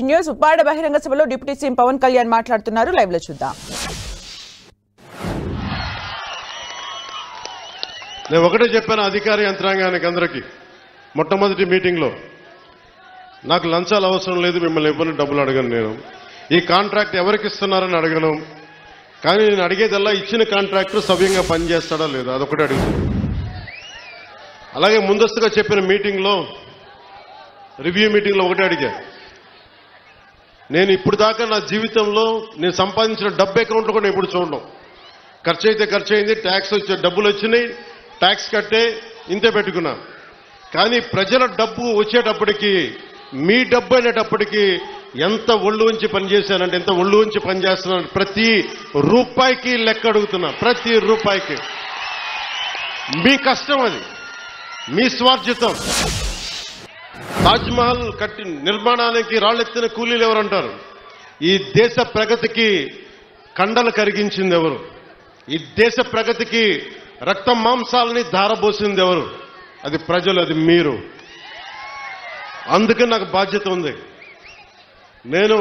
News Uppada బహిరంగ సభలో deputy CM Pawan Kalyan మాట్లాడుతున్నారు. లైవ్ లో చూద్దాం. నేను ఒకటే చెప్పాను అధికార యంత్రాంగానికి అందరికీ మొట్టమొదటి మీటింగ్లో, నాకు లంచాలు అవసరం లేదు, మిమ్మల్ని ఎవరిని డబ్బులు అడగను, నేను ఈ కాంట్రాక్ట్ ఎవరికి ఇస్తున్నారని అడగను, కానీ నేను అడిగేదల్లా ఇచ్చిన కాంట్రాక్టర్ సవ్యంగా పనిచేస్తాడా లేదా అదొకటి అడుగుతాను. అలాగే ముందస్తుగా చెప్పిన మీటింగ్లో, రివ్యూ మీటింగ్లో ఒకటే అడిగా, నేను ఇప్పుడు దాకా నా జీవితంలో నేను సంపాదించిన డబ్బు అకౌంట్లో కూడా ఎప్పుడు చూడడం, ఖర్చు అయితే ఖర్చు అయింది, ట్యాక్స్ వచ్చే డబ్బులు వచ్చినాయి, ట్యాక్స్ కట్టే ఇంతే పెట్టుకున్నా. కానీ ప్రజల డబ్బు వచ్చేటప్పటికి, మీ డబ్బు అనేటప్పటికీ ఎంత ఒళ్ళు ఉంచి పనిచేశానంటే, ఎంత ఒళ్ళు ఉంచి పనిచేస్తున్నాను, ప్రతి రూపాయికి లెక్క అడుగుతున్నా, ప్రతి రూపాయికి. మీ కష్టం అది, మీ స్వార్జితం. తాజ్మహల్ కట్టి నిర్మాణానికి రాళ్ళెత్తిన కూలీలు ఎవరంటారు? ఈ దేశ ప్రగతికి కండలు కరిగించింది ఎవరు? ఈ దేశ ప్రగతికి రక్త మాంసాలని ధారబోసింది ఎవరు? అది ప్రజలు, అది మీరు. అందుకే నాకు బాధ్యత ఉంది. నేను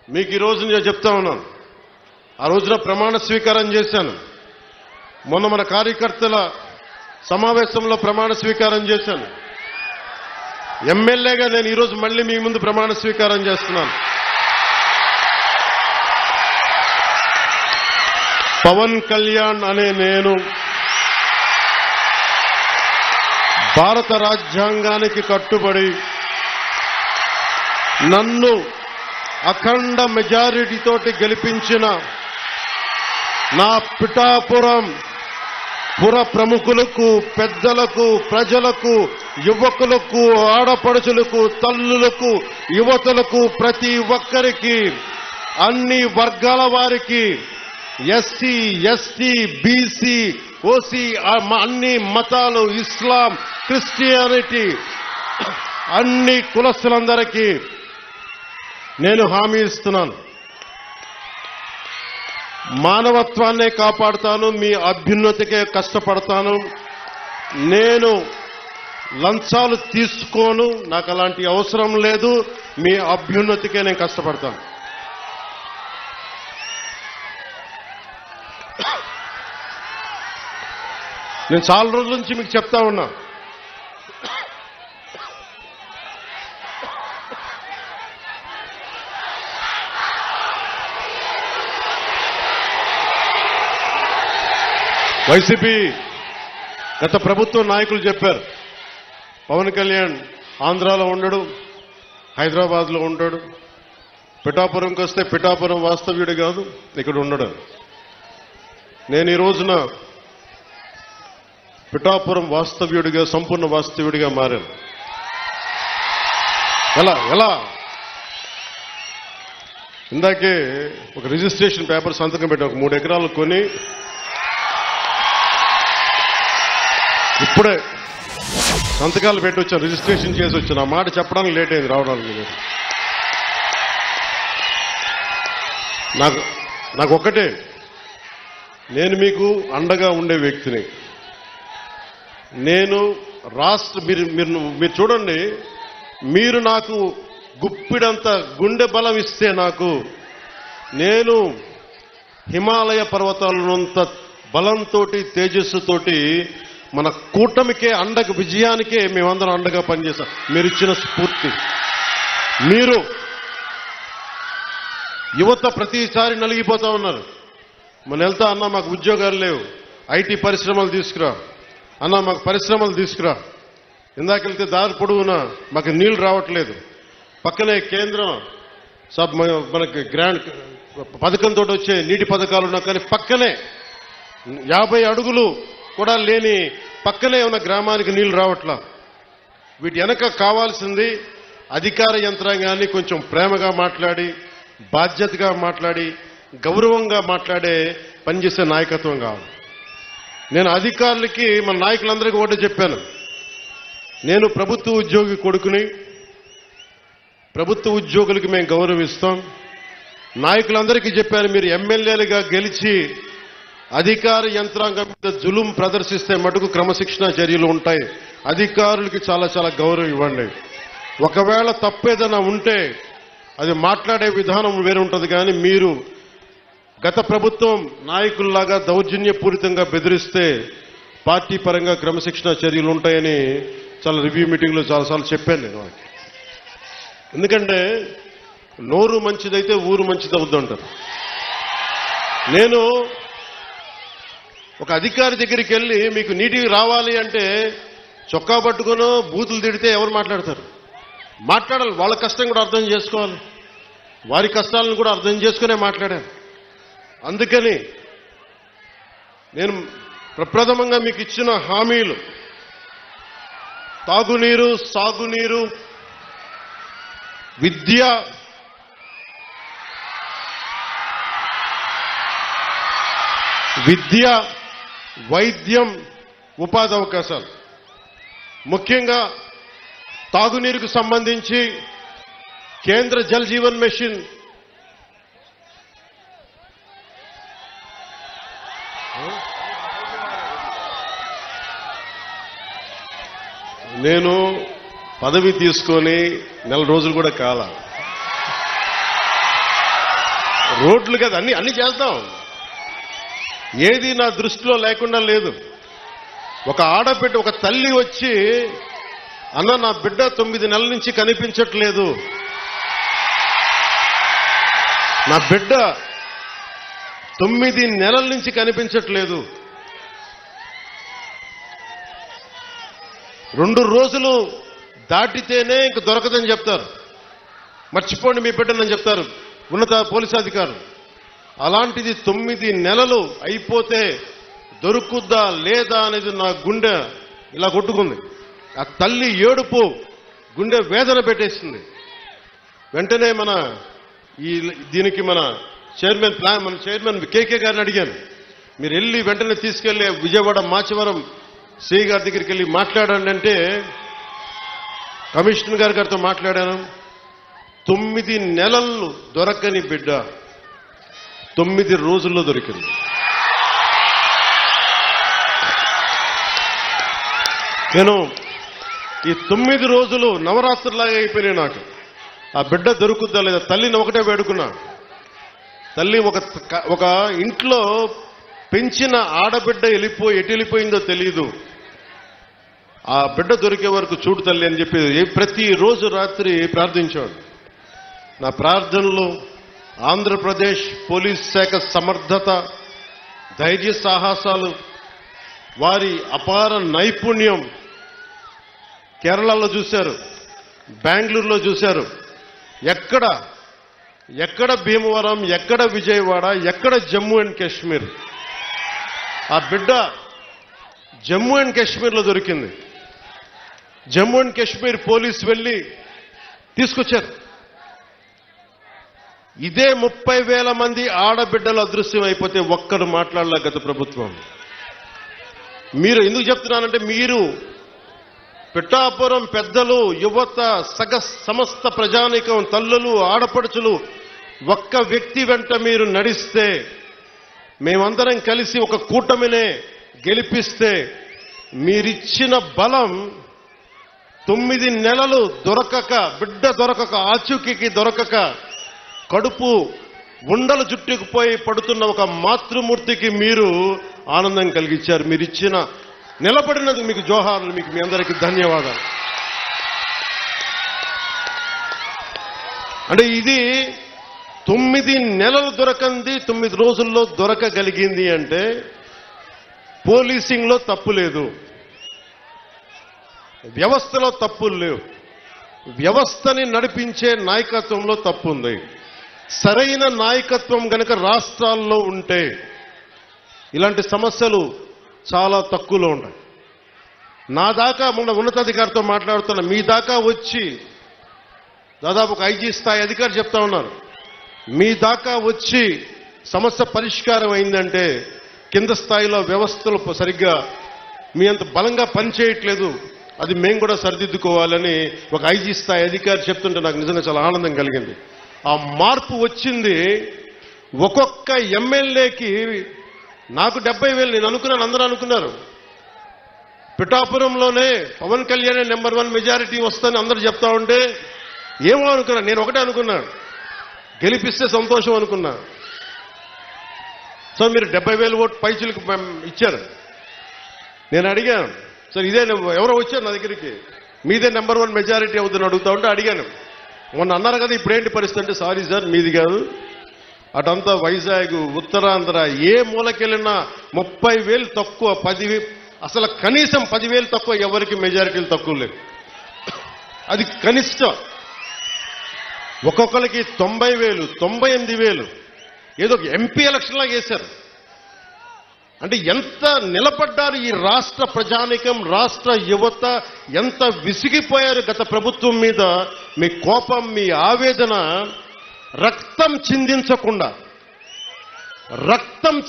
మీకు ఈరోజు నేను చెప్తా ఉన్నాను, ఆ రోజున ప్రమాణ స్వీకారం చేశాను. మొన్న మన కార్యకర్తల సమావేశంలో ప్రమాణ స్వీకారం చేశాను. ఎమ్మెల్యేగా నేను ఈరోజు మళ్ళీ మీ ముందు ప్రమాణ స్వీకారం చేస్తున్నాను. పవన్ కళ్యాణ్ అనే నేను భారత రాజ్యాంగానికి కట్టుబడి నన్ను అఖండ మెజారిటీతోటి గెలిపించిన నా పిఠాపురం పుర ప్రముఖులకు, పెద్దలకు, ప్రజలకు, యువకులకు, ఆడపడుచులకు, తల్లులకు, యువతులకు, ప్రతి ఒక్కరికి, అన్ని వర్గాల వారికి, ఎస్సీ, ఎస్టీ, బీసీ, ఓసీ, అన్ని మతాలు, ఇస్లాం, క్రిస్టియానిటీ, అన్ని కులస్తులందరికీ నేను హామీ ఇస్తున్నాను. మానవత్వాన్నే కాపాడుతాను, మీ అభ్యున్నతికే కష్టపడతాను. నేను లంచాలు తీసుకోను, నాకు అలాంటి అవసరం లేదు. మీ అభ్యున్నతికే నేను కష్టపడతాను. నేను చాలా రోజుల నుంచి మీకు చెప్తా ఉన్నా, వైసీపీ గత ప్రభుత్వ నాయకులు చెప్పారు, పవన్ కళ్యాణ్ ఆంధ్రాలో ఉండడు, హైదరాబాద్లో ఉంటాడు, పిఠాపురంకి వస్తే పిఠాపురం వాస్తవ్యుడు కాదు, ఇక్కడ ఉండడు. నేను ఈ రోజున పిఠాపురం వాస్తవ్యుడిగా, సంపూర్ణ వాస్తవ్యుడిగా మారాను. ఎలా ఇందాకే ఒక రిజిస్ట్రేషన్ పేపర్ సంతకం పెట్టి ఒక 3 ఎకరాలు కొని ఇప్పుడే సంతకాలు పెట్టి వచ్చాను, రిజిస్ట్రేషన్ చేసి వచ్చాను. ఆ మాట చెప్పడానికి లేట్ అయింది రావడానికి. నాకు ఒక్కటే, నేను మీకు అండగా ఉండే వ్యక్తిని. నేను మీరు చూడండి, మీరు నాకు గుప్పిడంత గుండె బలం ఇస్తే, నాకు నేను హిమాలయ పర్వతాలనంత బలంతో, తేజస్సుతోటి మన కూటమికే అండగా, విజయానికే మేమందరం అండగా పనిచేస్తాం. మీరు ఇచ్చిన స్ఫూర్తి. మీరు యువత ప్రతిసారి నలిగిపోతా ఉన్నారు. మన వెళ్తా అన్నా మాకు ఉద్యోగాలు లేవు, ఐటీ పరిశ్రమలు తీసుకురా అన్నా, మాకు పరిశ్రమలు తీసుకురా. ఇందాకెళ్తే దారి పొడవునా మాకు నీళ్లు రావట్లేదు. పక్కనే కేంద్రం మనకి గ్రాండ్ పథకంతో వచ్చే నీటి పథకాలు ఉన్నా, కానీ పక్కనే 50 అడుగులు కూడా లేని పక్కనే ఉన్న గ్రామానికి నీళ్లు రావట్లా. వీటి వెనక కావాల్సింది అధికార యంత్రాంగాన్ని కొంచెం ప్రేమగా మాట్లాడి, బాధ్యతగా మాట్లాడి, గౌరవంగా మాట్లాడే పనిచేసే నాయకత్వం కావాలి. నేను అధికారులకి, మన నాయకులందరికీ ఒకటే చెప్పాను, నేను ప్రభుత్వ ఉద్యోగి కొడుకుని, ప్రభుత్వ ఉద్యోగులకి మేము గౌరవిస్తాం. నాయకులందరికీ చెప్పాను, మీరు ఎమ్మెల్యేలుగా గెలిచి అధికార యంత్రాంగం మీద జులుం ప్రదర్శిస్తే మటుకు క్రమశిక్షణ చర్యలు ఉంటాయి. అధికారులకి చాలా చాలా గౌరవం ఇవ్వండి. ఒకవేళ తప్పేదైనా ఉంటే అది మాట్లాడే విధానం వేరే ఉంటుంది. కానీ మీరు గత ప్రభుత్వం నాయకుల్లాగా దౌర్జన్యపూరితంగా బెదిరిస్తే పార్టీ పరంగా క్రమశిక్షణ చర్యలు ఉంటాయని చాలా రివ్యూ మీటింగ్లో చాలాసార్లు చెప్పాను నేను వాళ్ళకి. ఎందుకంటే నోరు మంచిదైతే ఊరు మంచిది అవుద్దంటారు. నేను ఒక అధికారి దగ్గరికి వెళ్ళి మీకు నీటికి రావాలి అంటే చొక్కా పట్టుకునో బూతులు తిడితే ఎవరు మాట్లాడతారు? మాట్లాడాలి. వాళ్ళ కష్టం కూడా అర్థం చేసుకోవాలి. వారి కష్టాలను కూడా అర్థం చేసుకునే మాట్లాడాను. అందుకని నేను ప్రప్రథమంగా మీకు ఇచ్చిన హామీలు తాగునీరు, సాగునీరు, విద్య, వైద్యం, ఉపాధి అవకాశాలు. ముఖ్యంగా తాగునీరుకు సంబంధించి కేంద్ర జల్ జీవన్ మిషన్ నేను పదవి తీసుకొని 4 రోజులు కూడా కాల. రోడ్లు కదా అన్ని చేస్తాం. ఏది నా దృష్టిలో లేకుండా లేదు. ఒక ఆడబిడ్డ, ఒక తల్లి వచ్చి అన్న నా బిడ్డ 9 నెలల నుంచి కనిపించట్లేదు, నా బిడ్డ 9 నెలల నుంచి కనిపించట్లేదు, 2 రోజులు దాటితేనే ఇంక దొరకదని చెప్తారు, మర్చిపోండి మీ బిడ్డనని చెప్తారు ఉన్నత పోలీసు అధికారులు. అలాంటిది 9 నెలలు అయిపోతే దొరుకుద్దా లేదా అనేది నా గుండె ఇలా కొట్టుకుంది. ఆ తల్లి ఏడుపు గుండె వేదన పెట్టేస్తుంది. వెంటనే దీనికి మన చైర్మన్ కేకే గారిని అడిగాను, మీరు వెళ్ళి వెంటనే తీసుకెళ్లి విజయవాడ మాచవరం సిఐ గారి దగ్గరికి వెళ్ళి మాట్లాడండి అంటే కమిషనర్ గారితో మాట్లాడాను. 9 నెలలు దొరకని బిడ్డ 9 రోజుల్లో దొరికింది. నేను ఈ 9 రోజులు నవరాత్రులాగా అయిపోయినాయి నాకు. ఆ బిడ్డ దొరుకుద్దా లేదా తల్లిని ఒకటే వేడుకున్నా. తల్లి ఒక ఇంట్లో పెంచిన ఆడబిడ్డ ఎటు వెళ్ళిపోయిందో తెలియదు, ఆ బిడ్డ దొరికే వరకు చూడు తల్లి అని చెప్పి ప్రతిరోజు రాత్రి ప్రార్థించాడు. నా ప్రార్థనలు ఆంధ్రప్రదేశ్ పోలీస్ శాఖ సమర్థత, ధైర్య సాహసాలు, వారి అపార నైపుణ్యం కేరళలో చూశారు, బెంగళూరులో చూశారు. ఎక్కడ భీమవరం, ఎక్కడ విజయవాడ, ఎక్కడ జమ్మూ అండ్ కాశ్మీర్. ఆ బిడ్డ జమ్మూ అండ్ కాశ్మీర్లో దొరికింది. జమ్మూ అండ్ కాశ్మీర్ పోలీసు వెళ్ళి తీసుకొచ్చారు. ఇదే 30,000 మంది ఆడబిడ్డలు అదృశ్యం అయిపోతే ఒక్కరు మాట్లాడలే గత ప్రభుత్వం. మీరు ఎందుకు చెప్తున్నానంటే, మీరు పిఠాపురం పెద్దలు, యువత, సమస్త ప్రజానీకం, తల్లులు, ఆడపడుచులు ఒక్క వ్యక్తి వెంట మీరు నడిస్తే, మేమందరం కలిసి ఒక కూటమినే గెలిపిస్తే, మీరిచ్చిన బలం 9 నెలలు దొరకక, బిడ్డ దొరకక, ఆచూకీకి దొరకక, కడుపు ఉండలు చుట్టుకుపోయి పడుతున్న ఒక మాతృమూర్తికి మీరు ఆనందం కలిగించారు. మీరు ఇచ్చిన నిలబడినందుకు మీకు జోహార్లు, మీకు మీ అందరికీ ధన్యవాదాలు. అంటే ఇది 9 నెలలు దొరకంది 9 రోజుల్లో దొరకగలిగింది అంటే పోలీసింగ్లో తప్పు లేదు, వ్యవస్థలో తప్పులు లేవు, వ్యవస్థని నడిపించే నాయకత్వంలో తప్పు ఉంది. సరైన నాయకత్వం గనక రాష్ట్రాల్లో ఉంటే ఇలాంటి సమస్యలు చాలా తక్కువలో ఉంటాయి. నా దాకా మొన్న ఉన్నతాధికారితో మాట్లాడుతున్న మీ దాకా వచ్చి దాదాపు ఒక ఐజీ స్థాయి అధికారి చెప్తా ఉన్నారు, మీ దాకా వచ్చి సమస్య పరిష్కారం అయిందంటే కింద స్థాయిలో వ్యవస్థలు సరిగ్గా మీ అంత బలంగా పనిచేయట్లేదు, అది మేము కూడా సరిదిద్దుకోవాలని ఒక ఐజీ స్థాయి అధికారి చెప్తుంటే నాకు నిజంగా చాలా ఆనందం కలిగింది. ఆ మార్పు వచ్చింది. ఒక్కొక్క ఎమ్మెల్యేకి నాకు 70,000 నేను అనుకున్నాను, అందరూ అనుకున్నారు. పిఠాపురంలోనే పవన్ కళ్యాణ్ నెంబర్ 1 మెజారిటీ వస్తుందని అందరూ చెప్తా ఉంటే ఏమో అనుకున్నాను. నేను ఒకటే అనుకున్నాను, గెలిపిస్తే సంతోషం అనుకున్నా. సో మీరు 70,000 ఓటు పైచులకు ఇచ్చారు. నేను అడిగాను, సార్ ఇదే ఎవరో వచ్చారు నా దగ్గరికి, మీదే నెంబర్ 1 మెజారిటీ అవుతుందని అడుగుతా ఉంటే అడిగాను. మొన్న అన్నారు కదా ఇప్పుడేంటి పరిస్థితి అంటే, సారీ సార్ మీది కాదు, అటంతా వైజాగ్ ఉత్తరాంధ్ర ఏ మూలకెళ్ళినా 30,000 తక్కువ, 10,000 అసలు కనీసం 10,000 తక్కువ, ఎవరికి మెజారిటీలు తక్కువ లేవు. అది కనిష్టం. ఒక్కొక్కరికి 90,000, 98,000 ఏదో ఎంపీ ఎలక్షన్ లాగా వేశారు. అంటే ఎంత నిలబడ్డారు ఈ రాష్ట్ర ప్రజానికం, రాష్ట్ర యువత ఎంత విసిగిపోయారు గత ప్రభుత్వం మీద. మీ కోపం, మీ ఆవేదన రక్తం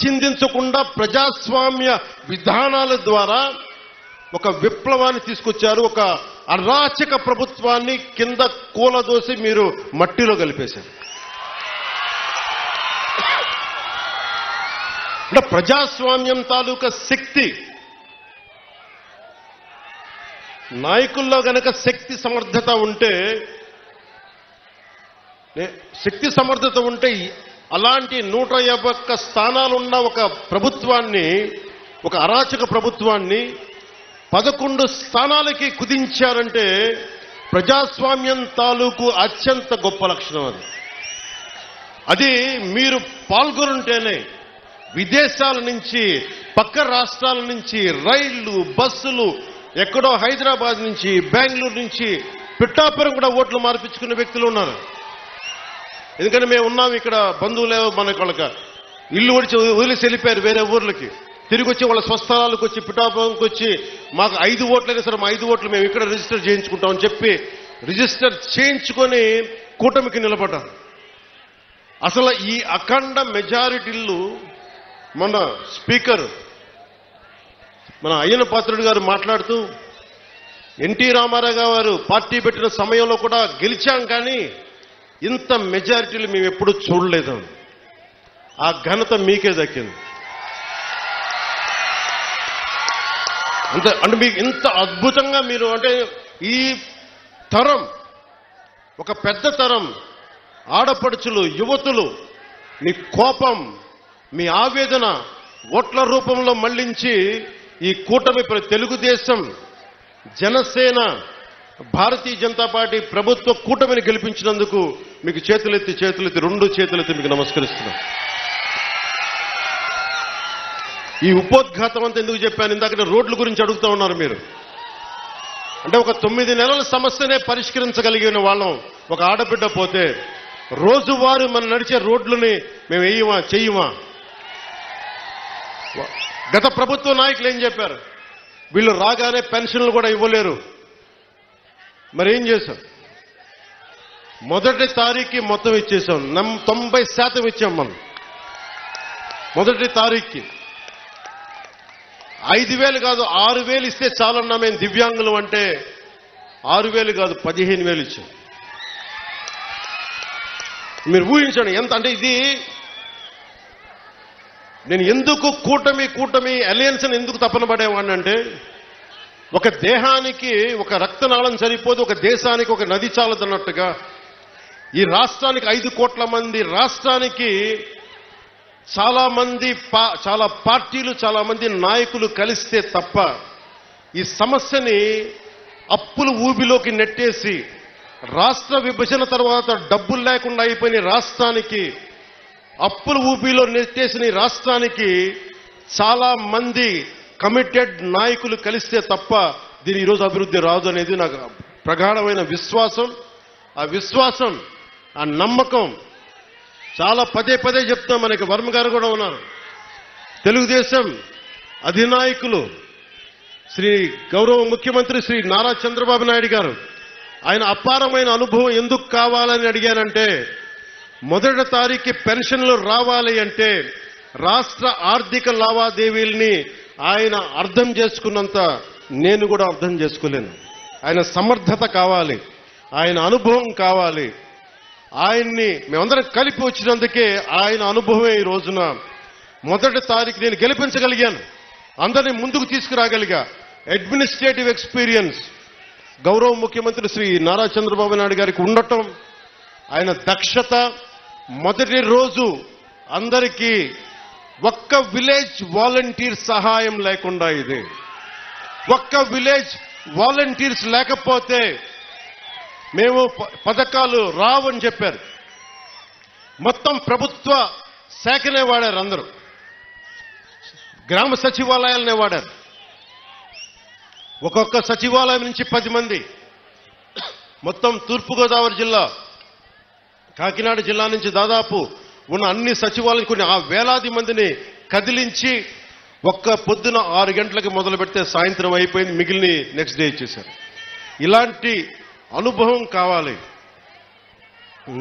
చిందించకుండా ప్రజాస్వామ్య విధానాల ద్వారా ఒక విప్లవాన్ని తీసుకొచ్చారు. ఒక అరాచక ప్రభుత్వాన్ని కింద కూలదోసి మీరు మట్టిలో కలిపేశారు. అంటే ప్రజాస్వామ్యం తాలూకా శక్తి, నాయకుల్లో గనక శక్తి సమర్థత ఉంటే అలాంటి 151 స్థానాలున్న ఒక ప్రభుత్వాన్ని, ఒక అరాచక ప్రభుత్వాన్ని 11 స్థానాలకి కుదించారంటే ప్రజాస్వామ్యం తాలూకు అత్యంత గొప్ప లక్షణం. అది మీరు పాల్గొనుంటేనే విదేశాల నుంచి, పక్క రాష్ట్రాల నుంచి రైళ్లు, బస్సులు, ఎక్కడో హైదరాబాద్ నుంచి, బెంగళూరు నుంచి, పిఠాపురం కూడా ఓట్లు మార్పించుకునే వ్యక్తులు ఉన్నారు. ఎందుకంటే మేము ఉన్నాం ఇక్కడ, బంధువులేవో మనకు వాళ్ళక ఇల్లు వదిలేసి వెళ్ళిపోయారు వేరే ఊర్లకి. తిరిగి వచ్చి వాళ్ళ స్వస్థలాలకు వచ్చి, పిఠాపురంకి వచ్చి, మాకు 5 ఓట్లైనా సరే మా 5 ఓట్లు మేము ఇక్కడ రిజిస్టర్ చేయించుకుంటామని చెప్పి రిజిస్టర్ చేయించుకొని కూటమికి నిలబడ్డారు. అసలు ఈ అఖండ మెజారిటీలు మన స్పీకర్ మన అయ్యన పాత్రుడు గారు మాట్లాడుతూ, ఎన్టీ రామారావు గారు పార్టీ పెట్టిన సమయంలో కూడా గెలిచాం కానీ ఇంత మెజారిటీలు మేము ఎప్పుడూ చూడలేదు, ఆ ఘనత మీకే దక్కింది. అంటే మీకు ఇంత అద్భుతంగా మీరు, అంటే ఈ తరం, ఒక పెద్ద తరం ఆడపడుచులు, యువతులు మీ కోపం, మీ ఆవేదన ఓట్ల రూపంలో మళ్లించి ఈ కూటమి, తెలుగుదేశం, జనసేన, భారతీయ జనతా పార్టీ ప్రభుత్వ కూటమిని గెలిపించినందుకు మీకు చేతులెత్తి 2 చేతులెత్తి మీకు నమస్కరిస్తున్నాను. ఈ ఉపోద్ఘాతం అంతా ఎందుకు చెప్పాను, ఇందాక రోడ్ల గురించి అడుగుతూ ఉన్నారు మీరు. అంటే ఒక 9 నెలల సమస్యనే పరిష్కరించగలిగిన వాళ్ళం ఒక ఆడబిడ్డ పోతే, రోజువారీ మనం నడిచే రోడ్లని మేము వేయమా, చెయ్యమా? గత ప్రభుత్వ నాయకులు ఏం చెప్పారు, వీళ్ళు రాగానే పెన్షన్లు కూడా ఇవ్వలేరు. మరి ఏం చేశాం? మొదటి తారీఖుకి మొత్తం ఇచ్చేసాం, 90% ఇచ్చాం మనం. మొదటి తారీఖుకి 5,000 కాదు 6,000 ఇస్తే చాలన్నా మేము దివ్యాంగులు అంటే 6,000 కాదు 15,000 ఇచ్చాం. మీరు ఊహించండి ఎంత. అంటే ఇది నేను ఎందుకు కూటమి అలయన్స్ అని ఎందుకు తపన పడేవాడిని అంటే, ఒక దేహానికి ఒక రక్తనాళం సరిపోదు, ఒక దేశానికి ఒక నది చాలదన్నట్టుగా ఈ రాష్ట్రానికి 5 కోట్ల మంది రాష్ట్రానికి చాలా పార్టీలు, చాలా మంది నాయకులు కలిస్తే తప్ప ఈ సమస్యని అప్పుల ఊబిలోకి నెట్టేసి, రాష్ట్ర విభజన తర్వాత డబ్బులు లేకుండా అయిపోయిన రాష్ట్రానికి, అప్పుల ఊబిలో నెట్టేసిన రాష్ట్రానికి చాలా మంది కమిటెడ్ నాయకులు కలిస్తే తప్ప దీని ఈరోజు అభివృద్ధి రాదు అనేది నాకు ప్రగాఢమైన విశ్వాసం. ఆ విశ్వాసం, ఆ నమ్మకం చాలా పదే చెప్తాం. మనకి వర్మ గారు కూడా ఉన్నారు, తెలుగుదేశం అధినాయకులు, శ్రీ గౌరవ ముఖ్యమంత్రి శ్రీ నారా చంద్రబాబు నాయుడు గారు. ఆయన అపారమైన అనుభవం ఎందుకు కావాలని అడిగానంటే, మొదటి తారీఖు పెన్షన్లు రావాలి అంటే రాష్ట్ర ఆర్థిక లావాదేవీల్ని ఆయన అర్థం చేసుకున్నంత నేను కూడా అర్థం చేసుకోలేను. ఆయన సమర్థత కావాలి, ఆయన అనుభవం కావాలి. ఆయన్ని మేమందరం కలిపి వచ్చినందుకే ఆయన అనుభవమే ఈ రోజున మొదటి తారీఖు నేను గెలిపించగలిగాను, అందరినీ ముందుకు తీసుకురాగలిగా. అడ్మినిస్ట్రేటివ్ ఎక్స్పీరియన్స్ గౌరవ ముఖ్యమంత్రి శ్రీ నారా చంద్రబాబు నాయుడు గారికి ఉండటం, ఆయన దక్షత, మొదటి రోజు అందరికీ ఒక్క విలేజ్ వాలంటీర్ సహాయం లేకుండా ఇది. ఒక్క విలేజ్ వాలంటీర్స్ లేకపోతే మేము పథకాలు రావని చెప్పారు. మొత్తం ప్రభుత్వ శాఖనే వాడారు, అందరూ గ్రామ సచివాలయాలనే వాడారు. ఒక్కొక్క సచివాలయం నుంచి 10 మంది, మొత్తం తూర్పుగోదావరి జిల్లా, కాకినాడ జిల్లా నుంచి దాదాపు ఉన్న అన్ని సచివాలయం కొన్ని వేలాది మందిని కదిలించి ఒక్క పొద్దున 6 గంటలకు మొదలు పెడితే సాయంత్రం అయిపోయింది, మిగిలిన నెక్స్ట్ డే ఇచ్చేశారు. ఇలాంటి అనుభవం కావాలి.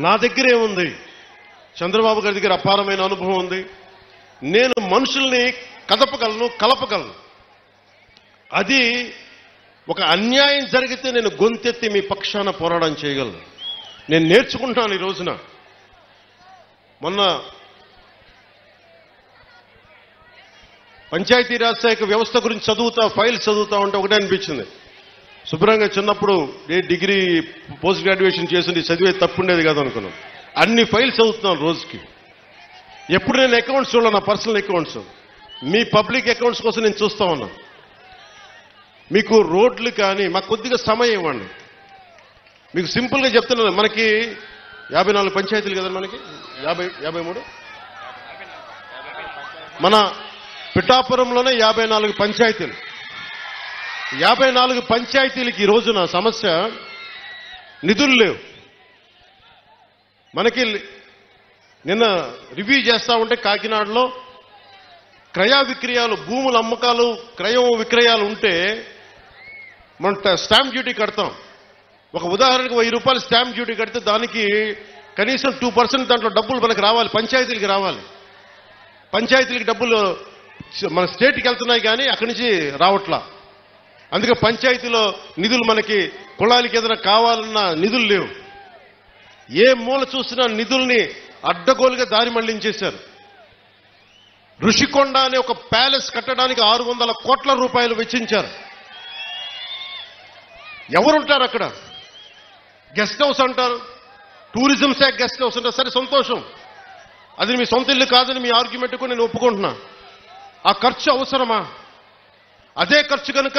నా దగ్గరే ఉంది, చంద్రబాబు గారి దగ్గర అపారమైన అనుభవం ఉంది. నేను మనుషుల్ని కదపగలను, కలపగలను. అది ఒక అన్యాయం జరిగితే నేను గొంతెత్తి మీ పక్షాన పోరాటం చేయగలను. నేను నేర్చుకుంటాను. ఈ రోజున మొన్న పంచాయతీరాజ్ శాఖ వ్యవస్థ గురించి ఫైల్స్ చదువుతా ఉంటే ఒకటే అనిపించింది. శుభ్రంగా చిన్నప్పుడు డిగ్రీ పోస్ట్ గ్రాడ్యుయేషన్ చేసి చదివే తప్పుండేది కాదు అనుకున్నాను. అన్ని ఫైల్స్ చదువుతున్నాను రోజుకి. ఎప్పుడు నేను అకౌంట్స్ చూడాలి, నా పర్సనల్ అకౌంట్స్, మీ పబ్లిక్ అకౌంట్స్ కోసం నేను చూస్తా ఉన్నాను. మీకు రోడ్లు కానీ మాకు కొద్దిగా సమయం ఇవ్వండి. మీకు సింపుల్గా చెప్తున్నాను, మనకి 54 పంచాయతీలు కదా, మనకి 53 మన పిఠాపురంలోనే 54 పంచాయతీలు. 54 పంచాయతీలకి ఈ రోజున సమస్య నిధులు లేవు. మనకి నిన్న రివ్యూ చేస్తా ఉంటే కాకినాడలో క్రయ విక్రయాలు, భూముల అమ్మకాలు, క్రయం విక్రయాలు ఉంటే మనం స్టాంప్ డ్యూటీ కడతాం. ఒక ఉదాహరణకు 1000 రూపాయలు స్టాంప్ డ్యూటీ కడితే దానికి కనీసం 2% దాంట్లో డబ్బులు మనకు రావాలి, పంచాయతీలకు రావాలి. పంచాయతీలకు డబ్బులు మన స్టేట్కి వెళ్తున్నాయి కానీ అక్కడి నుంచి రావట్లా. అందుకే పంచాయతీలో నిధులు మనకి కుళాయికి ఏదైనా కావాలన్నా నిధులు లేవు. ఏ మూల చూసినా నిధుల్ని అడ్డగోలుగా దారి మళ్లించేశారు. ఋషికొండ అనే ఒక ప్యాలెస్ కట్టడానికి 600 కోట్ల రూపాయలు వెచ్చించారు. ఎవరుంటారు అక్కడ? గెస్ట్ హౌస్ అంటారు, టూరిజం శాఖ గెస్ట్ హౌస్ అంటారు. సరే, సంతోషం, అది మీ సొంత ఇల్లు కాదని మీ ఆర్గ్యుమెంట్ కూడా నేను ఒప్పుకుంటున్నా. ఆ ఖర్చు అవసరమా? అదే ఖర్చు కనుక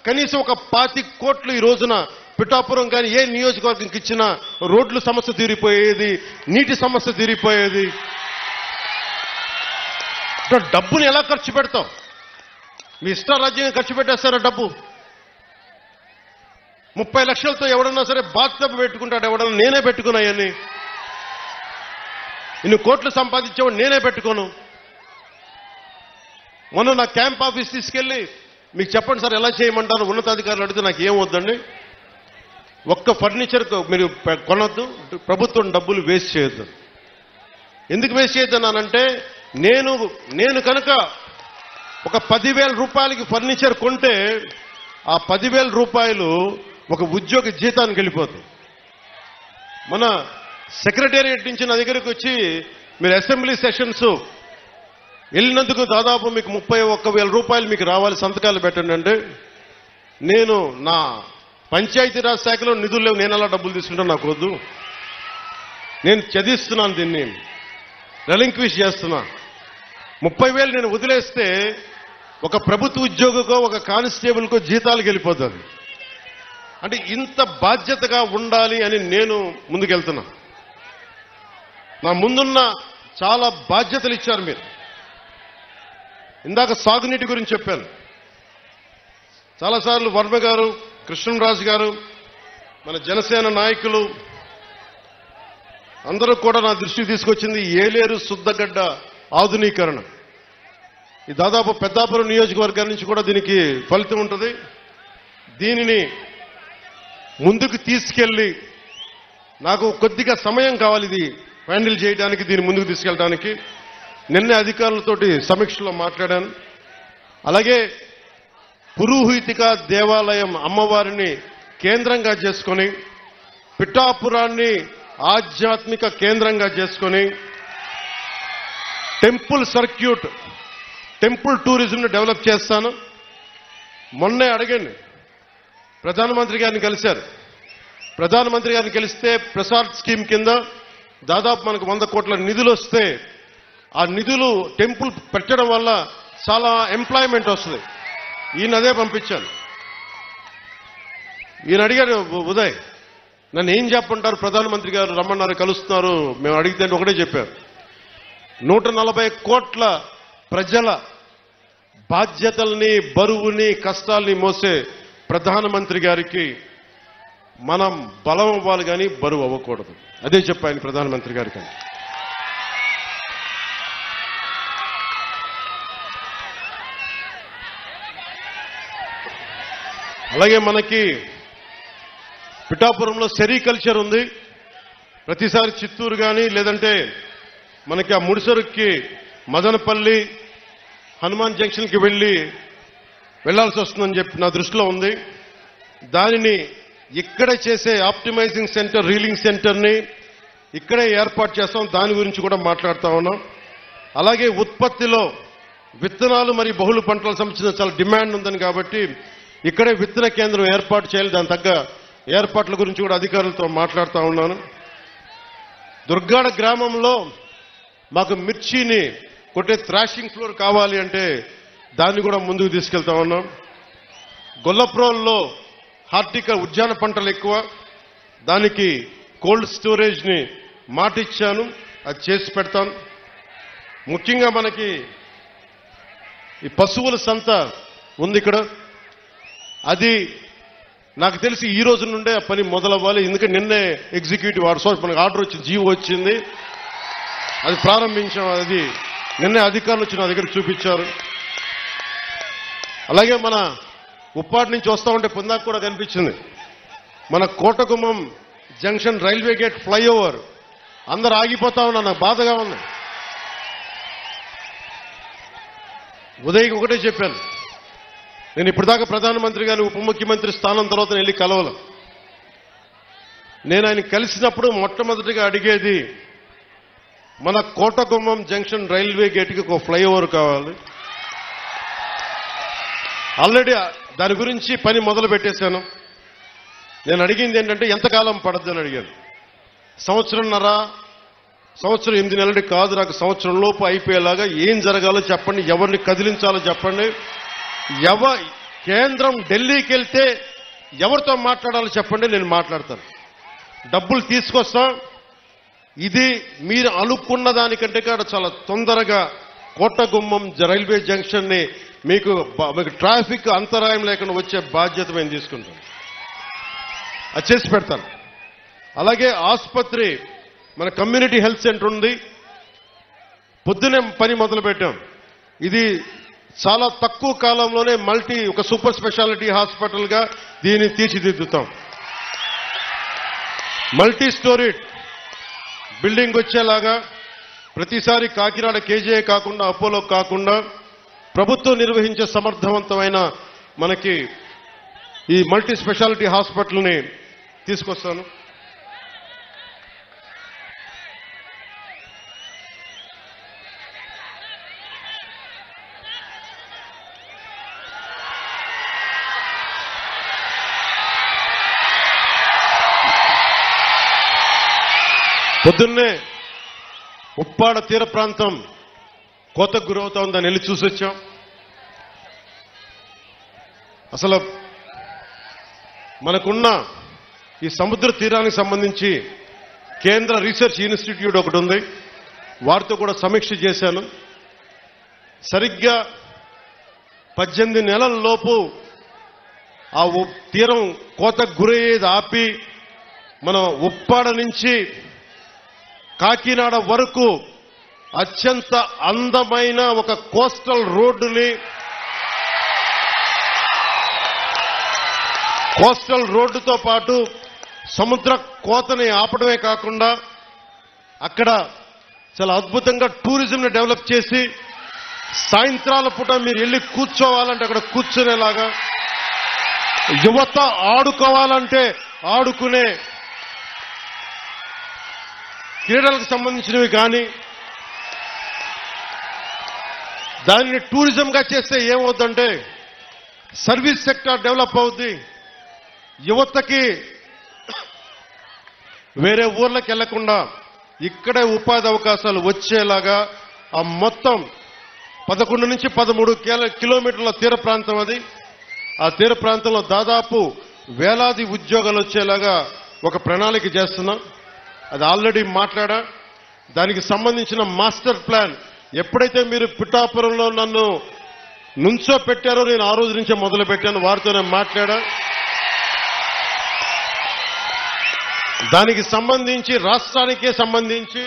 కనీసం ఒక 25 కోట్లు ఈ రోజున పిఠాపురం కానీ ఏ నియోజకవర్గంకి ఇచ్చినా రోడ్ల సమస్య తీరిపోయేది, నీటి సమస్య తీరిపోయేది. డబ్బుని ఎలా ఖర్చు పెడతాం? మీ ఇష్టారాజ్యంగా ఖర్చు పెట్టేస్తారా డబ్బు? 30 లక్షలతో ఎవడన్నా సరే బాత్టబ్ పెట్టుకుంటాడు, ఎవడన్నా నేనే పెట్టుకున్నాయని. ఇన్ని కోట్లు సంపాదించేవాడు నేనే పెట్టుకోను. మొన్న నా క్యాంప్ ఆఫీస్ తీసుకెళ్ళి మీకు చెప్పండి సార్ ఎలా చేయమంటారు ఉన్నతాధికారులు అడిగితే నాకు ఏం వద్దండి, ఒక్క ఫర్నిచర్ మీరు కొనొద్దు, ప్రభుత్వం డబ్బులు వేస్ట్ చేయొద్దు. ఎందుకు వేస్ట్ చేయొద్దన్నానంటే నేను కనుక ఒక 10,000 రూపాయలకి ఫర్నిచర్ కొంటే ఆ 10,000 రూపాయలు ఒక ఉద్యోగి జీతానికి వెళ్ళిపోతుంది. మన సెక్రటేరియట్ నుంచి నా దగ్గరకు వచ్చి మీరు అసెంబ్లీ సెషన్స్ వెళ్ళినందుకు దాదాపు మీకు 31,000 రూపాయలు మీకు రావాలి, సంతకాలు పెట్టండి అంటే, నేను నా పంచాయతీరాజ్ శాఖలో నిధులు లేవు, నేను అలా డబ్బులు తీసుకుంటాను, నాకు వద్దు. నేను చదివిస్తున్నాను, దీన్ని రెలింక్విష్ చేస్తున్నా. 30,000 నేను వదిలేస్తే ఒక ప్రభుత్వ ఉద్యోగికో ఒక కానిస్టేబుల్కో జీతాలకు వెళ్ళిపోతుంది. అంటే ఇంత బాధ్యతగా ఉండాలి అని నేను ముందుకెళ్తున్నా. నా ముందున్న చాలా బాధ్యతలు ఇచ్చారు మీరు. ఇందాక సాగునీటి గురించి చెప్పాను. చాలాసార్లు వర్మ గారు, కృష్ణరాజు గారు, మన జనసేన నాయకులు అందరూ కూడా నా దృష్టికి తీసుకొచ్చింది ఏలేరు శుద్ధగడ్డ ఆధునీకరణ. ఈ దాదాపు పెద్దాపురం నియోజకవర్గం నుంచి కూడా దీనికి ఫలితం ఉంటుంది. దీనిని ముందుకు తీసుకెళ్లి నాకు కొద్దిగా సమయం కావాలి ఇది హ్యాండిల్ చేయడానికి, దీన్ని ముందుకు తీసుకెళ్ళడానికి. నిన్నే అధికారులతోటి సమీక్షలో మాట్లాడాను. అలాగే పురోహితిక దేవాలయం అమ్మవారిని కేంద్రంగా చేసుకొని పిఠాపురాన్ని ఆధ్యాత్మిక కేంద్రంగా చేసుకొని టెంపుల్ సర్క్యూట్, టెంపుల్ టూరిజంను డెవలప్ చేస్తాను. మొన్నే అడగండి, ప్రధానమంత్రి గారిని కలిశారు. ప్రధానమంత్రి గారిని కలిస్తే ప్రసాద్ స్కీమ్ కింద దాదాపు మనకు 100 కోట్ల నిధులు వస్తే ఆ నిధులు టెంపుల్ పెట్టడం వల్ల చాలా ఎంప్లాయ్మెంట్ వస్తుంది. ఈయన అదే పంపించాను. ఈయన అడిగారు, ఉదయ్ నన్ను ఏం చెప్పంటారు, ప్రధానమంత్రి గారు రమ్మన్నారు, కలుస్తున్నారు, మేము అడిగితే ఒకటే చెప్పారు, 140 కోట్ల ప్రజల బాధ్యతల్ని, బరువుని, కష్టాల్ని మోసే ప్రధానమంత్రి గారికి మనం బలం అవ్వాలి కానీ బరువు అవ్వకూడదు. అదే చెప్పాను ప్రధానమంత్రి గారికి. అలాగే మనకి పిఠాపురంలో సెరికల్చర్ ఉంది. ప్రతిసారి చిత్తూరు కానీ లేదంటే మనకి ఆ ముడిసరుక్కి మదనపల్లి హనుమాన్ జంక్షన్కి వెళ్లాల్సి వస్తుందని చెప్పి నా దృష్టిలో ఉంది. దానిని ఇక్కడ చేసే ఆప్టిమైజింగ్ సెంటర్, రీలింగ్ సెంటర్ని ఇక్కడే ఏర్పాటు చేస్తాం. దాని గురించి కూడా మాట్లాడుతూ ఉన్నాం. అలాగే ఉత్పత్తిలో విత్తనాలు మరియు బహుళ పంటలకు సంబంధించిన చాలా డిమాండ్ ఉందని కాబట్టి ఇక్కడే విత్తన కేంద్రం ఏర్పాటు చేయాలి. దాని తగ్గ ఏర్పాట్ల గురించి కూడా అధికారులతో మాట్లాడుతూ ఉన్నాను. దుర్గాడ గ్రామంలో మాకు మిర్చిని కొట్టే థ్రాషింగ్ ఫ్లోర్ కావాలి అంటే దాన్ని కూడా ముందుకు తీసుకెళ్తా ఉన్నాం. గొల్లప్రోల్లో హార్టికల్ ఉద్యాన పంటలు ఎక్కువ, దానికి కోల్డ్ స్టోరేజ్ని మాటిచ్చాను, అది చేసి పెడతాను. ముఖ్యంగా మనకి ఈ పశువుల సంత ఉంది ఇక్కడ, అది నాకు తెలిసి ఈ రోజు నుండే ఆ పని మొదలవ్వాలి. ఎందుకంటే నిన్నే ఎగ్జిక్యూటివ్ మనకు ఆర్డర్ వచ్చింది, జీవో వచ్చింది, అది ప్రారంభించాం. అది నిన్నే అధికారులు వచ్చి నా దగ్గర చూపించారు. అలాగే మన ఉప్పాటి నుంచి వస్తా ఉంటే పొందాక కూడా కనిపించింది మన Kotagummam junction railway gate flyover, అందరు ఆగిపోతా ఉన్నా, నాకు బాధగా ఉంది. ఉదయ్కి ఒకటే చెప్పాను, నేను ఇప్పటిదాకా ప్రధానమంత్రి గారిని ఉప ముఖ్యమంత్రి స్థానం తర్వాత వెళ్ళి కలవలం. నేను ఆయన కలిసినప్పుడు మొట్టమొదటిగా అడిగేది మన కోటగుమ్మం జంక్షన్ రైల్వే గేట్కి ఒక ఫ్లైఓవర్ కావాలి. ఆల్రెడీ దాని గురించి పని మొదలు పెట్టేశాను. నేను అడిగింది ఏంటంటే ఎంతకాలం పడద్దని అడిగాను. సంవత్సరంన్నర, సంవత్సరం 8 నెలలు కాదు, నాకు సంవత్సరం లోపు అయిపోయేలాగా ఏం జరగాలో చెప్పండి, ఎవరిని కదిలించాలో చెప్పండి, కేంద్రం ఢిల్లీకి వెళ్తే ఎవరితో మాట్లాడాలో చెప్పండి, నేను మాట్లాడతాను, డబ్బులు తీసుకొస్తాం. ఇది మీరు అనుకున్న దానికంటే కూడా చాలా తొందరగా కోటగుమ్మం రైల్వే జంక్షన్ ని మీకు ట్రాఫిక్ అంతరాయం లేకుండా వచ్చే బాధ్యత మేము తీసుకుంటాం, అది చేసి పెడతాను. అలాగే ఆసుపత్రి, మన కమ్యూనిటీ హెల్త్ సెంటర్ ఉంది, పొద్దునే పని మొదలు పెట్టాం. ఇది చాలా తక్కువ కాలంలోనే ఒక సూపర్ స్పెషాలిటీ హాస్పిటల్ గా దీన్ని తీర్చిదిద్దుతాం. మల్టీ స్టోరీడ్ బిల్డింగ్ వచ్చేలాగా ప్రతిసారి కాకినాడ కేజీఐ కాకుండా, అపోలో కాకుండా ప్రభుత్వం నిర్వహించే సమర్థవంతమైన మనకి ఈ మల్టీ స్పెషాలిటీ హాస్పిటల్ని తీసుకొస్తాను. పొద్దున్నే ఉప్పాడ తీర ప్రాంతం కోతకు గురవుతా ఉందని వెళ్ళి చూసి వచ్చాం. అసలు మనకున్న ఈ సముద్ర తీరానికి సంబంధించి కేంద్ర రీసెర్చ్ ఇన్స్టిట్యూట్ ఒకటి ఉంది, వారితో కూడా సమీక్ష చేశాను. సరిగ్గా 18 నెలల లోపు ఆ తీరం కోతకు గురయ్యేది ఆపి మన ఉప్పాడ నుంచి కాకినాడ వరకు అత్యంత అందమైన ఒక కోస్టల్ రోడ్డుతో పాటు సముద్ర కోతని ఆపడమే కాకుండా అక్కడ చాలా అద్భుతంగా టూరిజంని డెవలప్ చేసి సాయంత్రాల పూట మీరు వెళ్ళి కూర్చోవాలంటే అక్కడ కూర్చునేలాగా, యువత ఆడుకోవాలంటే ఆడుకునే క్రీడలకు సంబంధించినవి కానీ, దానిని టూరిజంగా చేస్తే ఏమవుతుందంటే సర్వీస్ సెక్టర్ డెవలప్ అవుద్ది, యువతకి వేరే ఊర్లకు వెళ్లకుండా ఇక్కడే ఉపాధి అవకాశాలు వచ్చేలాగా ఆ మొత్తం 11 నుంచి 13 కిలోమీటర్ల తీర ప్రాంతం అది. ఆ తీర ప్రాంతంలో దాదాపు వేలాది ఉద్యోగాలు వచ్చేలాగా ఒక ప్రణాళిక చేస్తున్నాం. అది ఆల్రెడీ మాట్లాడా. దానికి సంబంధించిన మాస్టర్ ప్లాన్ ఎప్పుడైతే మీరు పిఠాపురంలో నన్ను నుంచో పెట్టారో నేను ఆ రోజు నుంచే మొదలు పెట్టాను. వారితోనే మాట్లాడా. దానికి సంబంధించి రాష్ట్రానికే సంబంధించి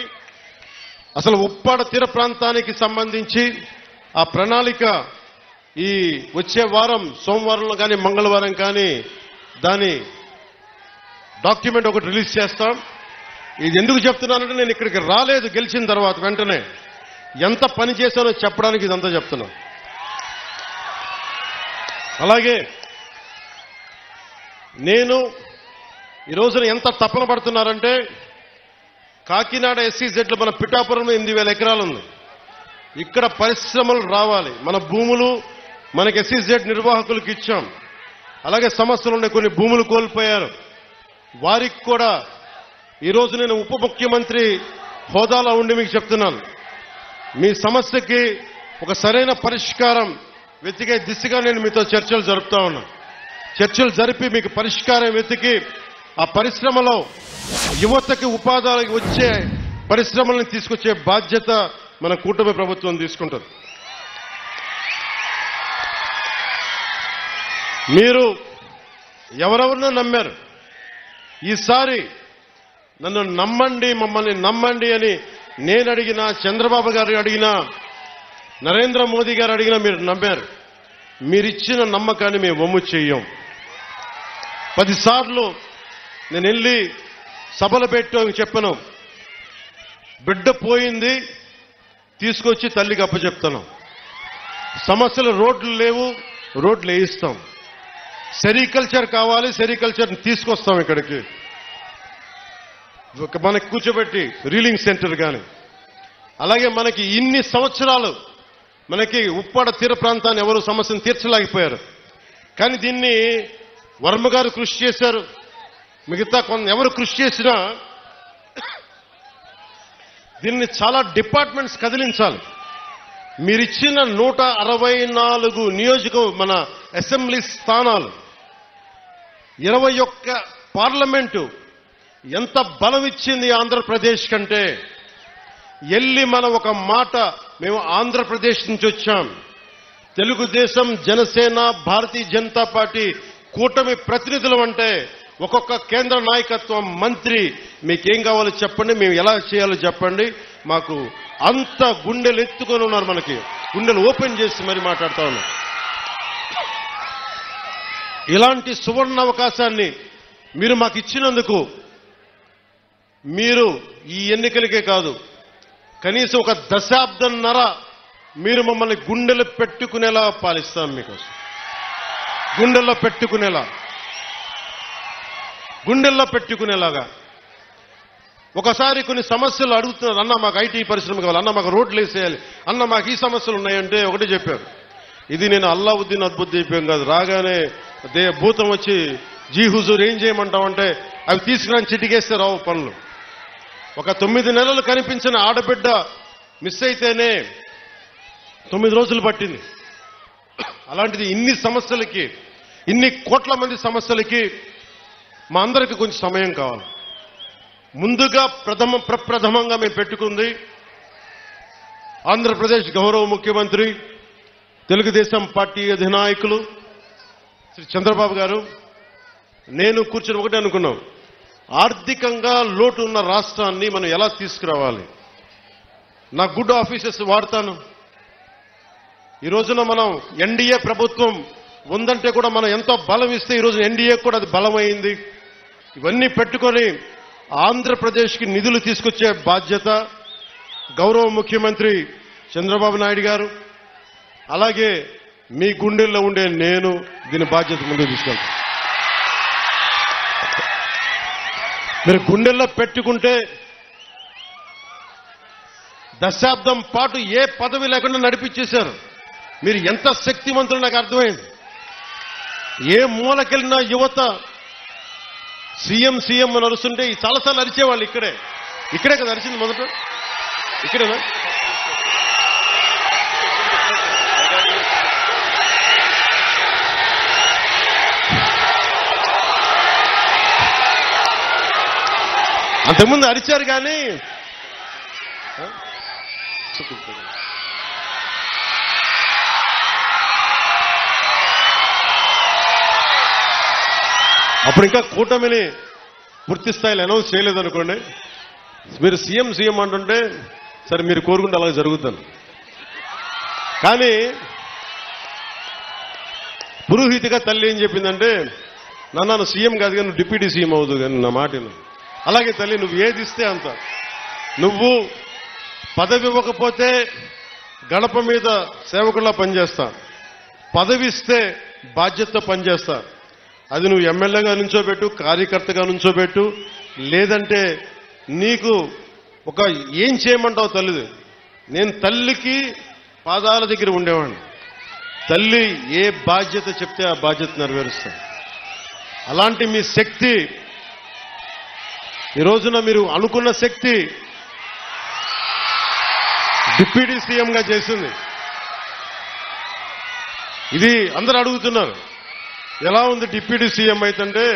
అసలు ఉప్పాడ తీర ప్రాంతానికి సంబంధించి ఆ ప్రణాళిక ఈ వచ్చే వారం సోమవారంలో కానీ మంగళవారం కానీ దాని డాక్యుమెంట్ ఒకటి రిలీజ్ చేస్తాం. ఇది ఎందుకు చెప్తున్నానంటే నేను ఇక్కడికి రాలేదు గెలిచిన తర్వాత వెంటనే ఎంత పని చేశానో చెప్పడానికి ఇదంతా చెప్తున్నాను. అలాగే నేను ఈ రోజున ఎంత తపన పడుతున్నారంటే కాకినాడ SEZలో మన పిఠాపురంలో 8,000 ఎకరాలు ఉంది. ఇక్కడ పరిశ్రమలు రావాలి. మన భూములు మనకి SEZ నిర్వాహకులకు ఇచ్చాం. అలాగే సమస్యలు ఉన్నాయి, కొన్ని భూములు కోల్పోయారు. వారికి కూడా ఈరోజు నేను ఉప ముఖ్యమంత్రి హోదాలో ఉండి మీకు చెప్తున్నాను, మీ సమస్యకి ఒక సరైన పరిష్కారం వెతికే దిశగా నేను మీతో చర్చలు జరుపుతా ఉన్నాను. చర్చలు జరిపి మీకు పరిష్కారం వెతికి ఆ పరిశ్రమలో యువతకి ఉపాధి వచ్చే పరిశ్రమలను తీసుకొచ్చే బాధ్యత మన కూటమి ప్రభుత్వం తీసుకుంటుంది. మీరు ఎవరెవరినో నమ్మారు. ఈసారి నన్ను నమ్మండి, మమ్మల్ని నమ్మండి అని నేను అడిగినా, చంద్రబాబు గారు అడిగినా, నరేంద్ర మోదీ గారు అడిగినా మీరు నమ్మారు. మీరిచ్చిన నమ్మకాన్ని మేము వమ్ము చెయ్యం. 10 సార్లు నేను వెళ్ళి సభలు పెట్టాను, చెప్పాను, బిడ్డ పోయింది తీసుకొచ్చి తల్లికి అప్పచెప్తాను. సమస్యలు రోడ్లు లేవు, రోడ్లు వేయిస్తాం. సెరికల్చర్ కావాలి, సెరికల్చర్ తీసుకొస్తాం ఇక్కడికి. మనకి కూర్చోబెట్టి రీలింగ్ సెంటర్ కానీ. అలాగే మనకి ఇన్ని సంవత్సరాలు మనకి ఉప్పాడ తీర ప్రాంతాన్ని ఎవరు సమస్యను తీర్చలేకపోయారు. కానీ దీన్ని వర్మ గారు కృషి చేశారు. మిగతా ఎవరు కృషి చేసినా దీన్ని చాలా డిపార్ట్మెంట్స్ కదిలించాలి. మీరిచ్చిన 164 మన అసెంబ్లీ స్థానాలు, 21 పార్లమెంటు ఎంత బలం ఇచ్చింది ఆంధ్రప్రదేశ్ కంటే. ఎల్లి మనం ఒక మాట, మేము ఆంధ్రప్రదేశ్ నుంచి వచ్చాం, తెలుగుదేశం, జనసేన, భారతీయ జనతా పార్టీ కూటమి ప్రతినిధులు అంటే ఒక్కొక్క కేంద్ర నాయకత్వం, మంత్రి మీకేం కావాలో చెప్పండి, మేము ఎలా చేయాలో చెప్పండి. మాకు అంత గుండెలు ఎత్తుకొని ఉన్నారు, మనకి గుండెలు ఓపెన్ చేసి మరి మాట్లాడుతా ఉన్నారు. ఇలాంటి సువర్ణ అవకాశాన్ని మీరు మాకు ఇచ్చినందుకు మీరు ఈ ఎన్నికలకే కాదు, కనీసం ఒక దశాబ్దంన్నర మీరు మమ్మల్ని గుండెలు పెట్టుకునేలా పాలిస్తాం. మీకోసం గుండెల్లో పెట్టుకునేలాగా. ఒకసారి కొన్ని సమస్యలు అడుగుతున్నారు, అన్న మాకు ఐటీ పరిశ్రమ కావాలి, అన్న మాకు రోడ్లు వేసేయాలి, అన్న మాకు ఈ సమస్యలు ఉన్నాయంటే ఒకటే చెప్పారు, ఇది నేను అల్లావుద్దీన్ అద్భుత్ అయిపోయాం కాదు. రాగానే భూతం వచ్చి జీ హుజూర్ ఏం చేయమంటామంటే అవి తీసుకురాని చిటికేస్తే రావు పనులు. ఒక 9 నెలలు కనిపించిన ఆడబిడ్డ మిస్ అయితేనే 9 రోజులు పట్టింది. అలాంటిది ఇన్ని సమస్యలకి, ఇన్ని కోట్ల మంది సమస్యలకి మా అందరికీ కొంచెం సమయం కావాలి. ముందుగా ప్రప్రథమంగా మేము పెట్టుకుంది ఆంధ్రప్రదేశ్ గౌరవ ముఖ్యమంత్రి, తెలుగుదేశం పార్టీ అధినాయకులు శ్రీ చంద్రబాబు గారు, నేను కూర్చొని ఒకటే అనుకున్నాం, ఆర్థికంగా లోటు ఉన్న రాష్ట్రాన్ని మనం ఎలా తీసుకురావాలి. నా గుడ్ ఆఫీసెస్ వాడతాను. ఈ రోజున మనం ఎన్డీఏ ప్రభుత్వం ఉందంటే కూడా మనం ఎంతో బలం ఇస్తే ఈ రోజు ఎన్డీఏ కూడా అది బలమైంది. ఇవన్నీ పెట్టుకొని ఆంధ్రప్రదేశ్కి నిధులు తీసుకొచ్చే బాధ్యత గౌరవ ముఖ్యమంత్రి చంద్రబాబు నాయుడు గారు, అలాగే మీ గుండెల్లో ఉండే నేను దీని బాధ్యత ముందుకు తీసుకెళ్తాను. మీరు గుండెల్లో పెట్టుకుంటే దశాబ్దం పాటు ఏ పదవి లేకుండా నడిపించేశారు. మీరు ఎంత శక్తివంతులు నాకు అర్థమైంది. ఏ మూలకెళ్ళినా యువత సీఎం అని అరుస్తుంటే చాలాసార్లు అరిచేవాళ్ళు ఇక్కడే. ఇక్కడే కదా అరిచింది మొదట, ఇక్కడేనా? అంతకుముందు అరిచారు కానీ అప్పుడు ఇంకా కూటమిని పూర్తి స్థాయిలో అనౌన్స్ చేయలేదనుకోండి, మీరు సీఎం అంటుంటే సరే మీరు కోరుకుంటే అలాగే జరుగుతాను. కానీ పురోహితిగా తల్లి ఏం చెప్పిందంటే, నన్ను సీఎం కాదు కానీ నువ్వు డిప్యూటీ సీఎం అవుదు కానీ నా మాటను. అలాగే తల్లి, నువ్వు ఏది ఇస్తే అంత. నువ్వు పదవి ఇవ్వకపోతే గడప మీద సేవకుల్లా పనిచేస్తా, పదవి ఇస్తే బాధ్యతతో పనిచేస్తా. అది నువ్వు ఎమ్మెల్యేగా నుంచోబెట్టు, కార్యకర్తగా నుంచోబెట్టు, లేదంటే నీకు ఒక ఏం చేయమంటావు తల్లిది. నేను తల్లికి పాదాల దగ్గర ఉండేవాడిని. తల్లి ఏ బాధ్యత చెప్తే ఆ బాధ్యత నెరవేరుస్తాను. అలాంటి మీ శక్తి ఈ రోజున మీరు అనుకున్న శక్తి డిప్యూటీ సీఎంగా చేసింది. ఇది అందరూ అడుగుతున్నారు, ఎలా ఉంది డిప్యూటీ సీఎం అయితే?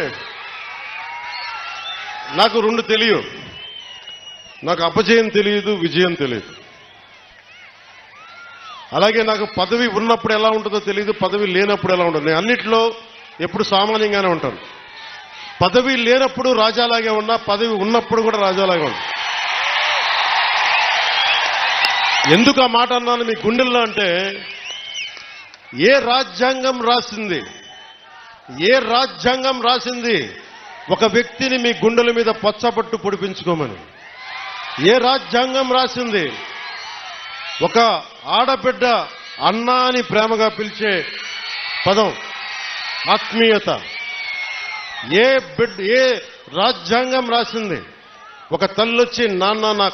నాకు రెండు తెలియదు. నాకు అపజయం తెలియదు, విజయం తెలియదు. అలాగే నాకు పదవి ఉన్నప్పుడు ఎలా ఉంటుందో తెలియదు, పదవి లేనప్పుడు ఎలా ఉంటుంది. నేను అన్నిట్లో ఎప్పుడు సామాన్యంగానే ఉంటాను. పదవి లేనప్పుడు రాజాలాగే ఉన్నా, పదవి ఉన్నప్పుడు కూడా రాజాలాగే ఉన్నా. ఎందుకు ఆ మాట అన్నాను మీ గుండెల్లో అంటే, ఏ రాజ్యాంగం రాసింది, ఏ రాజ్యాంగం రాసింది ఒక వ్యక్తిని మీ గుండెల మీద పచ్చబట్టు పొడిపించుకోమని? ఏ రాజ్యాంగం రాసింది ఒక ఆడబిడ్డ అన్నా అని ప్రేమగా పిలిచే పదం ఆత్మీయత? ఏ రాజ్యాంగం రాసింది ఒక తల్లొచ్చి నాన్న నా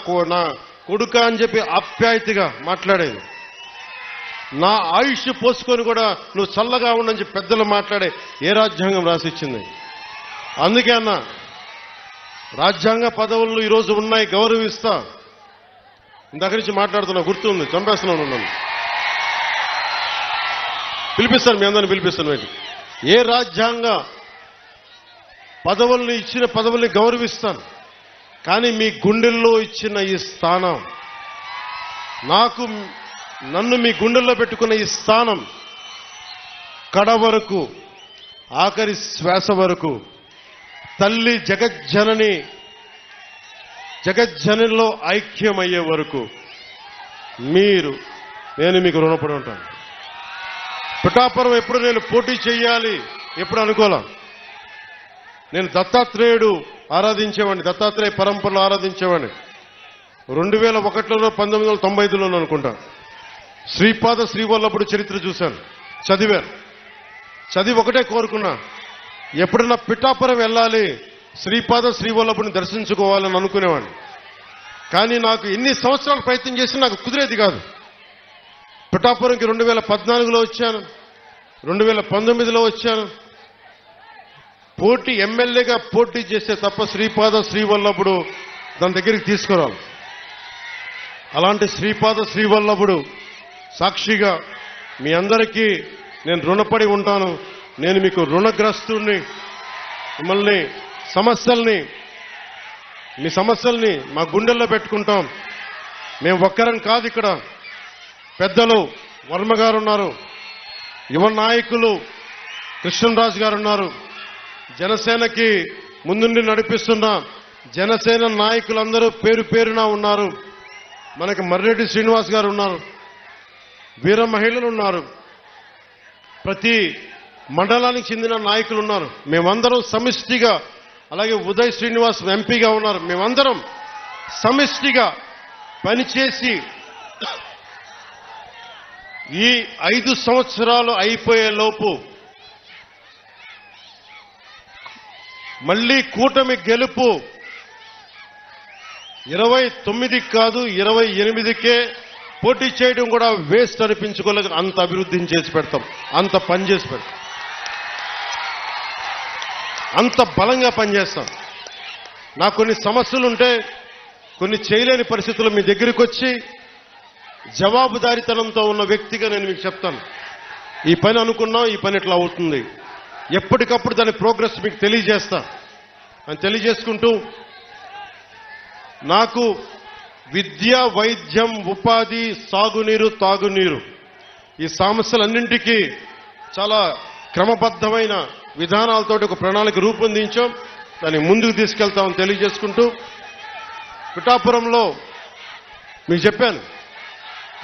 కొడుక అని చెప్పి ఆప్యాయతగా మాట్లాడేది? నా ఆయుష్ పోసుకొని కూడా నువ్వు చల్లగా ఉండని చెప్పి పెద్దలు మాట్లాడే ఏ రాజ్యాంగం రాసిచ్చింది? అందుకే అన్న, రాజ్యాంగ పదవులు ఈరోజు ఉన్నాయి, గౌరవిస్తా. ఇందాక నుంచి మాట్లాడుతున్నా, గుర్తుంది, చంపేస్తున్నాను నన్ను. పిలిపిస్తాను, మీ అందరిని పిలిపిస్తాను. ఏ రాజ్యాంగ పదవుల్ని ఇచ్చిన పదవుల్ని గౌరవిస్తాను. కానీ మీ గుండెల్లో ఇచ్చిన ఈ స్థానం, నన్ను మీ గుండెల్లో పెట్టుకున్న ఈ స్థానం కడ వరకు, ఆఖరి శ్వాస వరకు, తల్లి జగజ్జననిలో ఐక్యమయ్యే వరకు నేను మీకు రుణపడి ఉంటాను. పిఠాపురం ఎప్పుడు నేను పోటీ చేయాలి ఎప్పుడు అనుకోలే. నేను దత్తాత్రేయుడు ఆరాధించేవాడిని, దత్తాత్రేయ పరంపరలో ఆరాధించేవాడిని. 2001లో 1995లోనూ అనుకుంటా శ్రీపాద శ్రీవల్లభుడు చరిత్ర చూశాను, చదివి ఒకటే కోరుకున్నా, ఎప్పుడన్నా పిఠాపురం వెళ్ళాలి, శ్రీపాద శ్రీవల్లభుని దర్శించుకోవాలని అనుకునేవాడిని. కానీ నాకు ఎన్ని సంవత్సరాలు ప్రయత్నం చేసినా నాకు కుదిరేది కాదు. పిఠాపురంకి 2014లో వచ్చాను, 2019లో వచ్చాను. ఎమ్మెల్యేగా పోటీ చేస్తే తప్ప శ్రీపాద శ్రీవల్లభుడు దాని దగ్గరికి తీసుకురాలి. అలాంటి శ్రీపాద శ్రీవల్లభుడు సాక్షిగా మీ అందరికీ నేను రుణపడి ఉంటాను. నేను మీకు రుణగ్రస్తుడిని. మిమ్మల్ని మీ సమస్యల్ని మా గుండెల్లో పెట్టుకుంటాం. మేము ఒక్కరం కాదు, ఇక్కడ పెద్దలు వర్మ గారు ఉన్నారు, యువ నాయకులు కృష్ణరాజు గారు ఉన్నారు, జనసేనకి ముందుండి నడిపిస్తున్న జనసేన నాయకులందరూ పేరు పేరున ఉన్నారు. మనకి మర్రెడ్డి శ్రీనివాస్ గారు ఉన్నారు, వీర మహిళలు ఉన్నారు, ప్రతి మండలానికి చెందిన నాయకులు ఉన్నారు. మేమందరం సమిష్టిగా, అలాగే ఉదయ్ శ్రీనివాస్ ఎంపీగా ఉన్నారు. మేమందరం సమిష్టిగా పనిచేసి ఈ 5 సంవత్సరాలు అయిపోయే లోపు మళ్ళీ కూటమి గెలుపు 29 కాదు 28కే పోటీ చేయడం కూడా వేస్ట్ అనిపించుకోలేక అంత అభివృద్ధిని చేసి పెడతాం, అంత పని చేసి పెడతాం, అంత బలంగా పనిచేస్తాం. నాకు కొన్ని సమస్యలు ఉంటే కొన్ని చేయలేని పరిస్థితుల్లో మీ దగ్గరికి వచ్చి జవాబుదారీతనంతో ఉన్న వ్యక్తిగా నేను మీకు చెప్తాను. ఈ పని అనుకున్నాం, ఈ పని ఇట్లా అవుతుంది, ఎప్పటికప్పుడు దాని ప్రోగ్రెస్ మీకు తెలియజేస్తా అని తెలియజేసుకుంటూ, నాకు విద్య, వైద్యం, ఉపాధి, సాగునీరు, తాగునీరు ఈ సమస్యలన్నింటికీ చాలా క్రమబద్ధమైన విధానాలతో ఒక ప్రణాళిక రూపొందించాం. దాన్ని ముందుకు తీసుకెళ్తామని తెలియజేసుకుంటూ, పిఠాపురంలో మీకు చెప్పాను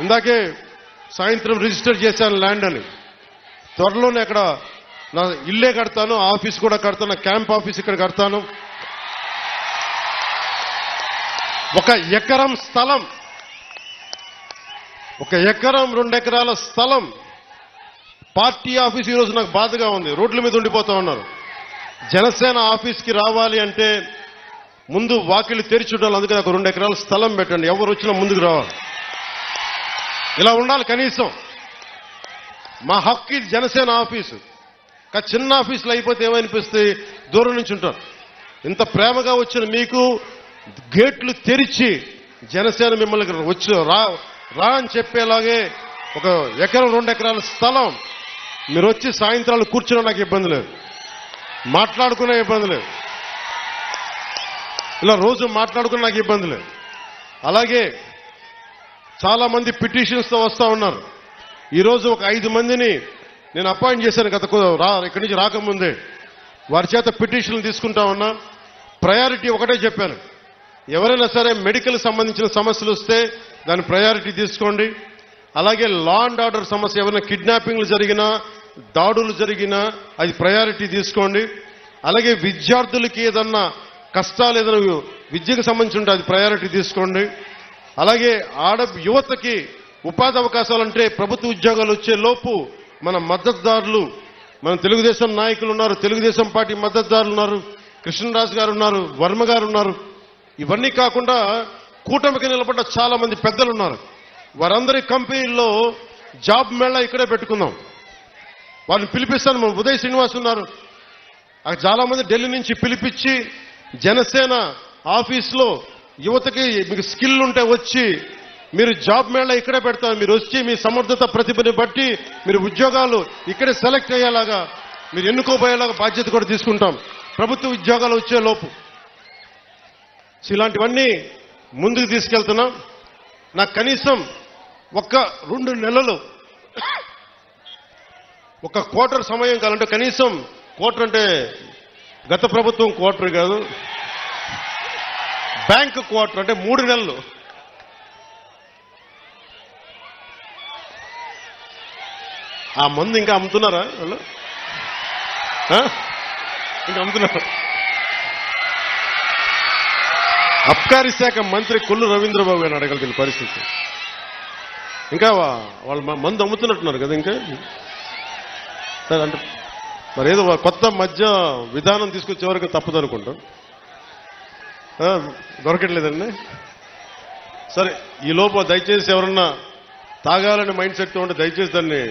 ఇందాకే, సాయంత్రం రిజిస్టర్ చేశాను ల్యాండ్ అని. త్వరలోనే అక్కడ నా ఇల్లే కడతాను, ఆఫీస్ కూడా కడతాను, క్యాంప్ ఆఫీస్ ఇక్కడ కడతాను. 1 ఎకరం స్థలం, 1 ఎకరం 2 ఎకరాల స్థలం పార్టీ ఆఫీస్ ఈరోజు నాకు బాధగా ఉంది. రోడ్ల మీద ఉండిపోతా ఉన్నారు. జనసేన ఆఫీస్కి రావాలి అంటే ముందు వాకిళ్ళు తెరిచి ఉండాలి. అందుకే నాకు 2 ఎకరాల స్థలం పెట్టండి, ఎవరు వచ్చినా ముందుకు రావాలి. ఇలా ఉండాలి కనీసం. మా హక్కు ఇది జనసేన ఆఫీసు. చిన్న ఆఫీసులు అయిపోతే ఏమనిపిస్తుంది, దూరం నుంచి ఉంటారు. ఇంత ప్రేమగా వచ్చిన మీకు గేట్లు తెరిచి జనసేన మిమ్మల్ని వచ్చి రా అని చెప్పేలాగే 1 ఎకరం 2 ఎకరాల స్థలం మీరు వచ్చి సాయంత్రాలు కూర్చున్నా నాకు ఇబ్బంది లేదు, మాట్లాడుకునే ఇబ్బంది లేదు, ఇలా రోజు మాట్లాడుకునే నాకు ఇబ్బంది లేదు. అలాగే చాలా మంది పిటిషన్స్తో వస్తూ ఉన్నారు. ఈరోజు ఒక 5 మందిని నేను అపాయింట్ చేశాను ఇక్కడి నుంచి రాకముందే. వారి చేత పిటిషన్లు తీసుకుంటా ఉన్నా. ప్రయారిటీ ఒకటే చెప్పాను, ఎవరైనా సరే మెడికల్ సంబంధించిన సమస్యలు వస్తే దాని ప్రయారిటీ తీసుకోండి. అలాగే లా అండ్ ఆర్డర్ సమస్య, ఎవరైనా కిడ్నాపింగ్లు జరిగినా, దాడులు జరిగినా అది ప్రయారిటీ తీసుకోండి. అలాగే విద్యార్థులకి ఏదన్నా కష్టాలు, ఏదైనా విద్యకు సంబంధించి ఉంటే అది ప్రయారిటీ తీసుకోండి. అలాగే యువతకి ఉపాధి అవకాశాలంటే ప్రభుత్వ ఉద్యోగాలు వచ్చే లోపు మన మద్దతుదారులు, మన తెలుగుదేశం నాయకులు ఉన్నారు, తెలుగుదేశం పార్టీ మద్దతుదారులు ఉన్నారు, కృష్ణరాజు గారు ఉన్నారు, వర్మ గారు ఉన్నారు. ఇవన్నీ కాకుండా కూటమికి నిలబడ్డ చాలా మంది పెద్దలు ఉన్నారు. వారందరి కంపెనీల్లో జాబ్ మేళా ఇక్కడే పెట్టుకుందాం. వారిని పిలిపిస్తాను. మన ఉదయ్ శ్రీనివాస్ ఉన్నారు, చాలా మంది ఢిల్లీ నుంచి పిలిపించి జనసేన ఆఫీస్లో యువతకి మీకు స్కిల్ ఉంటే వచ్చి మీరు జాబ్ మేళా ఇక్కడే పెడతారు. మీరు వచ్చి మీ సమర్థత ప్రతిభని బట్టి మీరు ఉద్యోగాలు ఇక్కడే సెలెక్ట్ అయ్యేలాగా, మీరు ఎన్నుకోబోయేలాగా బాధ్యత కూడా తీసుకుంటాం ప్రభుత్వ ఉద్యోగాలు వచ్చే లోపు. ఇలాంటివన్నీ ముందుకు తీసుకెళ్తున్నాం. నాకు కనీసం 1-2 నెలలు, 1 క్వార్టర్ సమయం కావాలంటే, కనీసం క్వార్టర్ అంటే గత ప్రభుత్వం క్వార్టర్ కాదు, బ్యాంక్ క్వార్టర్ అంటే 3 నెలలు. ఆ మందు ఇంకా అమ్ముతున్నారా వాళ్ళు? ఇంకా అమ్ముతున్నారు. అబ్కారీ శాఖ మంత్రి కొల్లు రవీంద్రబాబు గారిని అడగలిగిన పరిస్థితి. ఇంకా వాళ్ళు మందు అమ్ముతున్నట్టున్నారు కదా. ఇంకా అంటే మరి ఏదో కొత్త మధ్య విధానం తీసుకొచ్చే వరకు తప్పదు అనుకుంటాం. దొరకట్లేదండి. సరే, ఈ లోపు దయచేసి ఎవరన్నా తాగాలని మైండ్ సెట్తో ఉంటే దయచేసి దాన్ని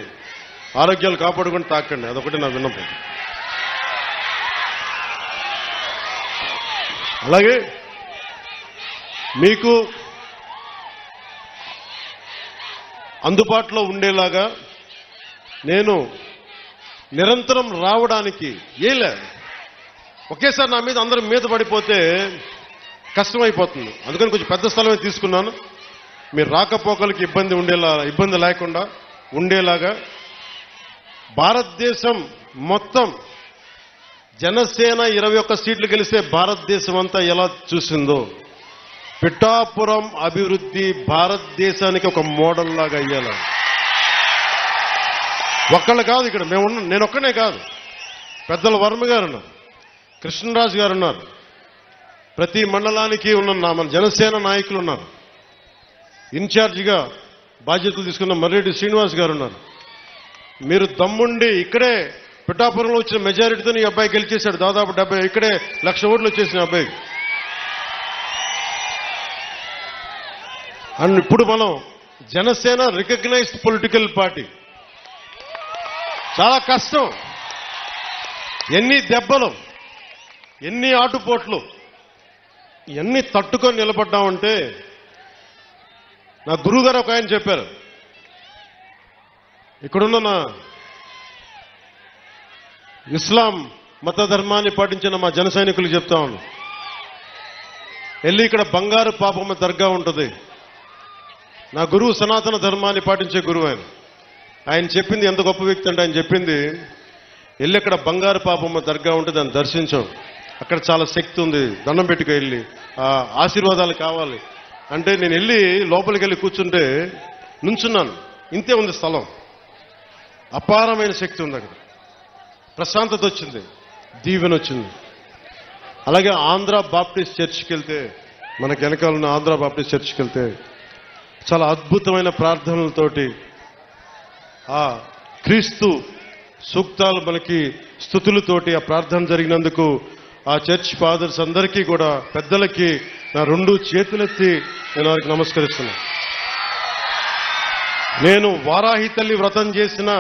ఆరోగ్యాలు కాపాడుకొని తాకండి. అదొకటి నా విన్నపం. అలాగే మీకు అందుబాటులో ఉండేలాగా నేను నిరంతరం రావడానికి ఒకేసారి నా మీద అందరం మీద పడిపోతే కష్టమైపోతుంది. అందుకని కొంచెం పెద్ద స్థలమే తీసుకున్నాను. మీరు రాకపోకలకి ఇబ్బంది లేకుండా ఉండేలాగా భారతదేశం మొత్తం జనసేన 21 సీట్లు గెలిస్తే భారతదేశం అంతా ఎలా చూసిందో పిఠాపురం అభివృద్ధి భారతదేశానికి ఒక మోడల్ లాగా అయ్యేలా. ఒక్కళ్ళు కాదు ఇక్కడ, నేను ఒక్కనే కాదు, పెద్దల వర్మ గారు ఉన్నారు, కృష్ణరాజు గారు ఉన్నారు, ప్రతి మండలానికి ఉన్న మన జనసేన నాయకులు ఉన్నారు, ఇన్ఛార్జిగా బాధ్యతలు తీసుకున్న మర్రెడ్డి శ్రీనివాస్ గారు ఉన్నారు. మీరు దమ్ముండి ఇక్కడే పిఠాపురంలో వచ్చిన మెజారిటీతో ఈ అబ్బాయి గెలిచేశాడు. దాదాపు 70, ఇక్కడే 1,00,000 ఓట్లు వచ్చేసిన అబ్బాయికి. అండ్ ఇప్పుడు మనం జనసేన రికగ్నైజ్డ్ పొలిటికల్ పార్టీ. చాలా కష్టం, ఎన్ని దెబ్బలు, ఎన్ని ఆటుపోట్లు, ఇవన్నీ తట్టుకొని నిలబడ్డామంటే నా గురువుగారు ఒక ఆయన చెప్పారు, ఇక్కడున్న నా ఇస్లాం మత ధర్మాన్ని పాటించిన మా జన సైనికులు చెప్తా ఉన్నాను, వెళ్ళి ఇక్కడ బంగారు పాపమ్మ దర్గా ఉంటుంది. నా గురువు సనాతన ధర్మాన్ని పాటించే గురువు ఆయన చెప్పింది ఎంత గొప్ప వ్యక్తి అంటే, ఆయన చెప్పింది వెళ్ళి అక్కడ బంగారు పాపమ్మ దర్గా ఉంటుంది, దాన్ని దర్శించాం, అక్కడ చాలా శక్తి ఉంది, దండం పెట్టుకు వెళ్ళి ఆ ఆశీర్వాదాలు కావాలి అంటే నేను వెళ్ళి లోపలికి వెళ్ళి కూర్చుంటే నుంచున్నాను, ఇంతే ఉంది స్థలం, అపారమైన శక్తి ఉంది అక్కడ, ప్రశాంతత వచ్చింది, దీవెన వచ్చింది. అలాగే ఆంధ్ర బాప్టిస్ట్ చర్చ్కి వెళ్తే, మనకి వెనకాల ఉన్న ఆంధ్ర బాప్టిస్ట్ చర్చ్కి వెళ్తే చాలా అద్భుతమైన ప్రార్థనలతోటి ఆ క్రీస్తు సూక్తాలు మనకి స్తుతులతోటి ఆ ప్రార్థన జరిగినందుకు ఆ చర్చ్ ఫాదర్స్ అందరికీ కూడా పెద్దలకి నా 2 చేతులెత్తి నేను వారికి నమస్కరిస్తున్నా. నేను వారాహి తల్లి వ్రతం చేసిన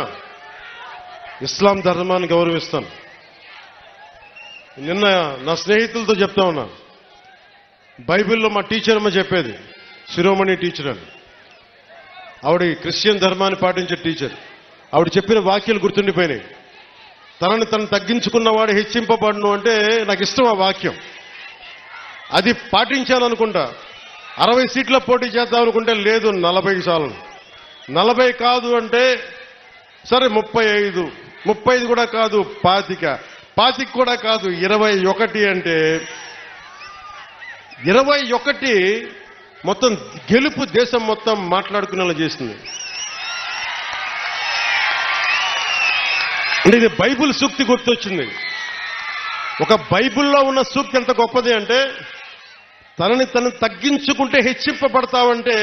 ఇస్లాం ధర్మాన్ని గౌరవిస్తాను. నిన్న నా స్నేహితులతో చెప్తా ఉన్నా, బైబిల్లో మా టీచర్ అమ్మ చెప్పేది, శిరోమణి టీచర్ అని, ఆవిడ క్రిస్టియన్ ధర్మాన్ని పాటించే టీచర్. ఆవిడ చెప్పిన వాక్యాలు గుర్తుండిపోయినాయి. తనని తను తగ్గించుకున్నవాడు హెచ్చింపబడును అంటే నాకు ఇష్టం ఆ వాక్యం. అది పాటించాను అనుకుంటా. 60 సీట్ల పోటీ చేద్దాం అనుకుంటే లేదు 40 చాలు, 40 కాదు అంటే సరే 35 కూడా కాదు 25 కూడా కాదు 21 అంటే 21 మొత్తం గెలుపు దేశం మొత్తం మాట్లాడుకునేలా చేసింది. అంటే ఇది బైబిల్ సూక్తి గుర్తొచ్చింది. ఒక బైబిల్లో ఉన్న సూక్తి ఎంత గొప్పది అంటే, తనని తను తగ్గించుకుంటే హెచ్చింపబడతావంటే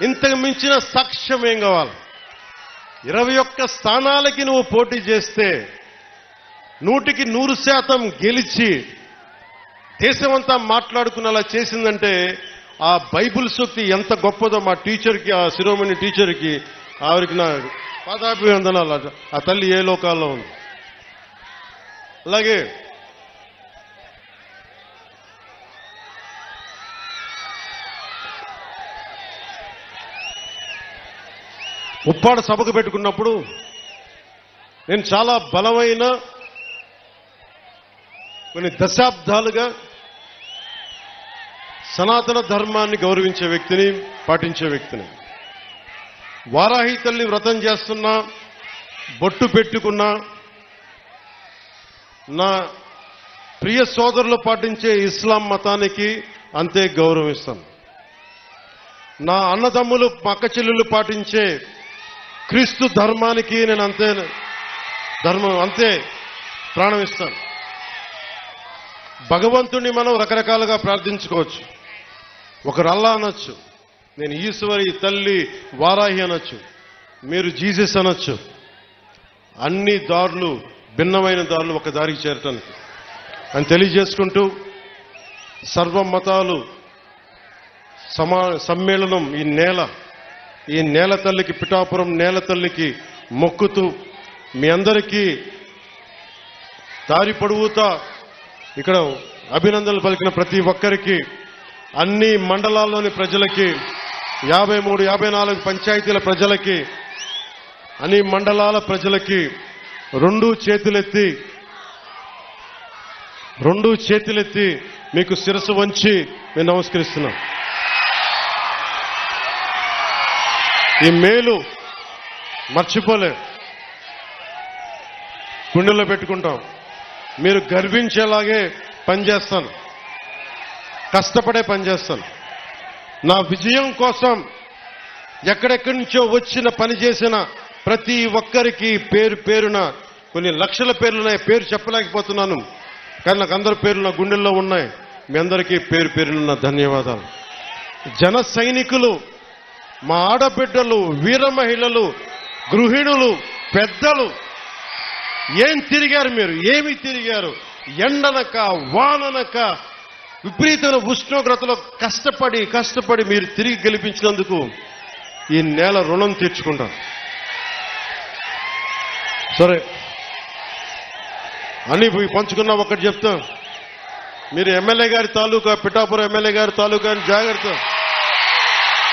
ఇంతకు మించిన సాక్ష్యం ఏం కావాలి? 21 స్థానాలకి నువ్వు పోటీ చేస్తే 100కి 100% గెలిచి దేశమంతా మాట్లాడుకునేలా చేసిందంటే ఆ బైబిల్ సూక్తి ఎంత గొప్పదో మా టీచర్కి, ఆ శిరోమణి టీచర్కి, ఆవిరికి నా పాదాభివందనాలు. ఆ తల్లి ఏ లోకాల్లో ఉంది. అలాగే ఉప్పాడ సభకు పెట్టుకున్నప్పుడు నేను చాలా బలమైన కొన్ని దశాబ్దాలుగా సనాతన ధర్మాన్ని గౌరవించే వ్యక్తిని, పాటించే వ్యక్తిని. వారాహి తల్లి వ్రతం చేస్తున్నా, బొట్టు పెట్టుకున్నా, నా ప్రియ సోదరులు పాటించే ఇస్లాం మతానికి అంతే గౌరవిస్తాను. నా అన్నదమ్ములు, అక్క చెల్లెళ్ళు పాటించే క్రీస్తు ధర్మానికి నేను అంతే ప్రాణం ఇస్తాను. భగవంతుణ్ణి మనం రకరకాలుగా ప్రార్థించుకోవచ్చు. ఒకరు అల్లా అనొచ్చు, నేను ఈశ్వరి తల్లి వారాహి అనొచ్చు, మీరు జీసస్ అనొచ్చు. అన్ని దారులు, భిన్నమైన దారులు ఒక దారికి చేరటానికి అని తెలియజేసుకుంటూ, సర్వ మతాలు సమ్మేళనం ఈ నేల తల్లికి, పిఠాపురం నేల తల్లికి మొక్కుతూ మీ అందరికీ దారి పొడవుతా ఇక్కడ అభినందనలు పలికిన ప్రతి ఒక్కరికి, అన్ని మండలాల్లోని ప్రజలకి, 53, 54 పంచాయతీల ప్రజలకి, అన్ని మండలాల ప్రజలకి 2 చేతులెత్తి మీకు శిరస్సు వంచి మేము నమస్కరిస్తున్నాం. ఈ మేలు మర్చిపోలే, గుండెల్లో పెట్టుకుంటాం. మీరు గర్వించేలాగే పనిచేస్తాను, కష్టపడే పనిచేస్తాను. నా విజయం కోసం ఎక్కడెక్కడి నుంచో వచ్చిన పని చేసిన ప్రతి ఒక్కరికి పేరు పేరున, కొన్ని లక్షల పేర్లున్నాయి, పేరు చెప్పలేకపోతున్నాను, కానీ నాకు అందరి పేర్లు నా గుండెల్లో ఉన్నాయి. మీ అందరికీ పేరు పేరున ధన్యవాదాలు. జన సైనికులు, మా ఆడబిడ్డలు, వీర మహిళలు, గృహిణులు, పెద్దలు, ఏం తిరిగారు మీరు, ఏమి తిరిగారు? ఎండనక వాననక విపరీతమైన ఉష్ణోగ్రతలో కష్టపడి మీరు తిరిగి గెలిపించినందుకు ఈ నేల రుణం తీర్చుకుంటాం. సరే అని పంచుకున్నా ఒకటి చెప్తాం, మీరు ఎమ్మెల్యే గారి తాలూకా, పిఠాపురం ఎమ్మెల్యే గారి తాలూకా అని జాగ్రత్త,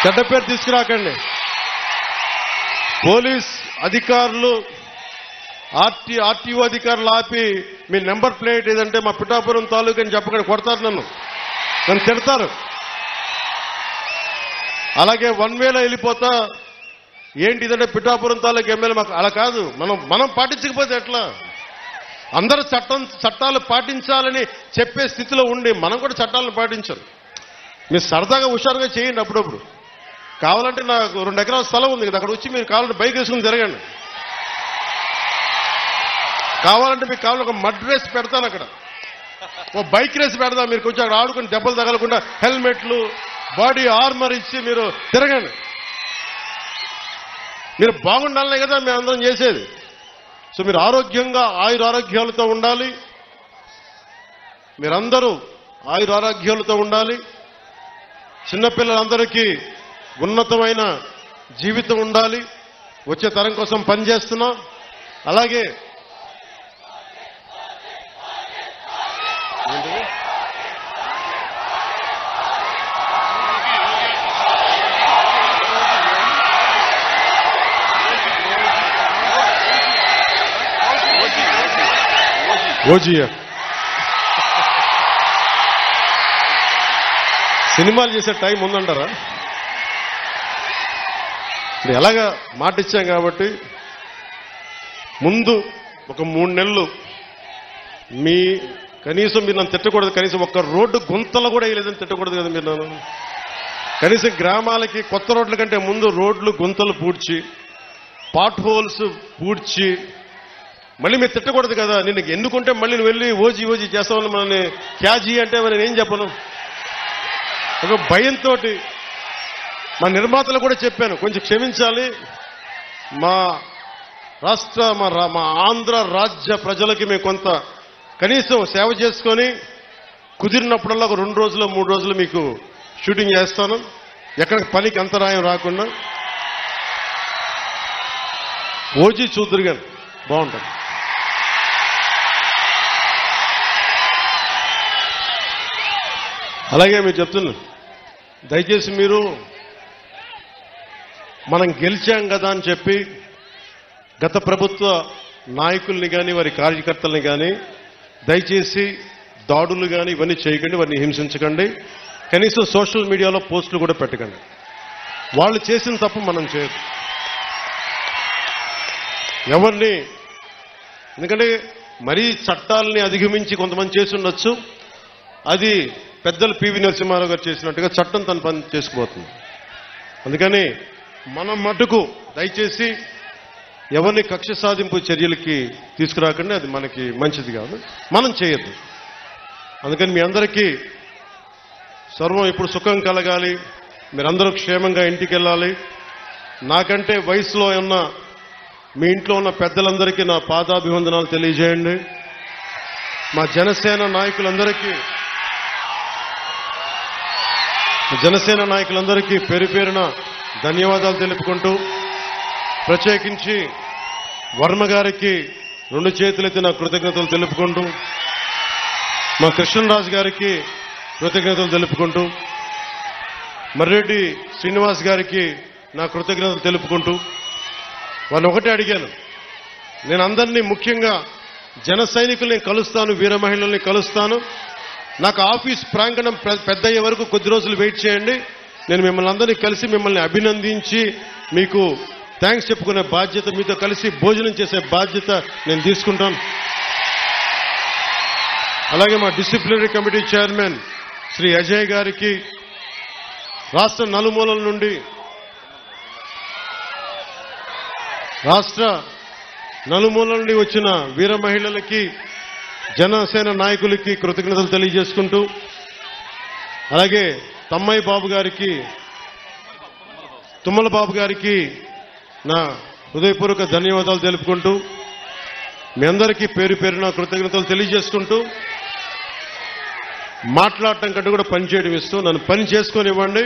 చెడ్డ పేరు తీసుకురాకండి. పోలీస్ అధికారులు, ఆర్టీఓ అధికారులు ఆపి మీ నెంబర్ ప్లేట్ ఏదంటే మా పిఠాపురం తాలూకా అని చెప్పకుండా కొడతారు, నన్ను తిడతారు. అలాగే 1 వేలో వెళ్ళిపోతా ఏంటి ఇదంటే పిఠాపురం తాలూకా ఎమ్మెల్యే మాకు అలా కాదు. మనం పాటించకపోతే ఎట్లా? అందరూ చట్టాలు పాటించాలని చెప్పే స్థితిలో ఉండి మనం కూడా చట్టాలను పాటించాలి. మీరు సరదాగా హుషారుగా చేయండి. అప్పుడప్పుడు కావాలంటే నాకు 2 ఎకరాల స్థలం ఉంది కదా, అక్కడ వచ్చి మీరు కావాలంటే బైక్ వేసుకుని తిరగండి. కావాలంటే మీకు కావాలంటే ఒక మడ్ రేస్ పెడతాను, అక్కడ ఓ బైక్ రేస్ పెడతాం. మీరు కొంచెం అక్కడ ఆడుకుని దెబ్బలు తగలకుండా హెల్మెట్లు, బాడీ ఆర్మర్ ఇచ్చి మీరు తిరగండి. మీరు బాగుండాలనే కదా మేము అందరం చేసేది. సో మీరు ఆరోగ్యంగా ఆయురారోగ్యాలతో ఉండాలి. మీరందరూ ఆయురారోగ్యాలతో ఉండాలి. చిన్నపిల్లలందరికీ ఉన్నతమైన జీవితం ఉండాలి. వచ్చే తరం కోసం పనిచేస్తున్నాం. అలాగే ఓజీయా సినిమాలు చేసే టైం ఉందంటారా? ఎలాగా మాట ఇచ్చాం కాబట్టి ముందు ఒక 3 నెలలు మీ కనీసం మీరు నన్ను తిట్టకూడదు. కనీసం ఒక్క రోడ్డు గుంతలు కూడా వేయలేదని తిట్టకూడదు కదా మీరు నన్ను. కనీసం గ్రామాలకి కొత్త రోడ్ల కంటే ముందు రోడ్లు గుంతలు పూడ్చి, పాట్ హోల్స్ పూడ్చి మళ్ళీ మీరు తిట్టకూడదు కదా. నేను ఎన్నుకుంటే మళ్ళీ నువ్వు వెళ్ళి ఓజీ చేస్తామని మనల్ని క్యాజీ అంటే మరి నేను చెప్పను. ఒక భయంతో మా నిర్మాతలు కూడా చెప్పాను, కొంచెం క్షమించాలి. మా రాష్ట్ర మా ఆంధ్ర రాజ్య ప్రజలకి మేము కొంత కనీసం సేవ చేసుకొని కుదిరినప్పుడల్లా ఒక 2 రోజులు 3 రోజులు మీకు షూటింగ్ చేస్తాను, ఎక్కడ పనికి అంతరాయం రాకుండా. ఓజీ చూద్దరు కానీ బాగుంటుంది. అలాగే మీరు చెప్తున్నారు, దయచేసి మీరు మనం గెలిచాం కదా అని చెప్పి గత ప్రభుత్వ నాయకుల్ని కానీ వారి కార్యకర్తల్ని కానీ దయచేసి దాడులు కానీ ఇవన్నీ చేయకండి, వారిని హింసించకండి. కనీసం సోషల్ మీడియాలో పోస్టులు కూడా పెట్టకండి. వాళ్ళు చేసిన తప్పు మనం చేయదు ఎవరిని. ఎందుకంటే మరీ చట్టాలని అధిగమించి కొంతమంది చేసి ఉండొచ్చు. అది పెద్దలు పివి నరసింహారావు గారు చేసినట్టుగా చట్టం తన పని చేసుకుపోతుంది. అందుకని మనం మటుకు దయచేసి ఎవరిని కక్ష సాధింపు చర్యలకి తీసుకురాకండి, అది మనకి మంచిది కాదు, మనం చేయొద్దు. అందుకని మీ అందరికీ సర్వం ఇప్పుడు సుఖం కలగాలి, మీరందరూ క్షేమంగా ఇంటికి వెళ్ళాలి. నాకంటే వయసులో ఉన్న మీ ఇంట్లో ఉన్న పెద్దలందరికీ నా పాదాభివందనాలు తెలియజేయండి. మా జనసేన నాయకులందరికీ పేరు పేరున ధన్యవాదాలు తెలుపుకుంటూ, ప్రత్యేకించి వర్మ గారికి 2 చేతులెత్తి నా కృతజ్ఞతలు తెలుపుకుంటూ, మా కృష్ణరాజు గారికి కృతజ్ఞతలు తెలుపుకుంటూ, మర్రెడ్డి శ్రీనివాస్ గారికి నా కృతజ్ఞతలు తెలుపుకుంటూ, వాళ్ళు ఒకటే అడిగాను, నేను అందరినీ ముఖ్యంగా జన సైనికుల్ని కలుస్తాను, వీర మహిళల్ని కలుస్తాను. నాకు ఆఫీస్ ప్రాంగణం పెద్ద అయ్యే వరకు కొద్ది రోజులు వెయిట్ చేయండి. నేను మిమ్మల్ని అందరినీ కలిసి మిమ్మల్ని అభినందించి మీకు థ్యాంక్స్ చెప్పుకునే బాధ్యత, మీతో కలిసి భోజనం చేసే బాధ్యత నేను తీసుకుంటాను. అలాగే మా disciplinary committee chairman Shri Ajay గారికి, రాష్ట్ర నలుమూలల నుండి వచ్చిన వీర మహిళలకి, జనసేన నాయకులకి కృతజ్ఞతలు తెలియజేసుకుంటూ, అలాగే తమ్మయ్య బాబు గారికి, తుమ్మల బాబు గారికి నా హృదయపూర్వక ధన్యవాదాలు తెలుపుకుంటూ, మీ అందరికీ పేరు పేరున కృతజ్ఞతలు తెలియజేసుకుంటూ, మాట్లాడటం కంటే కూడా పని చేయడం ఇస్తూ నన్ను పని చేసుకొని ఇవ్వండి.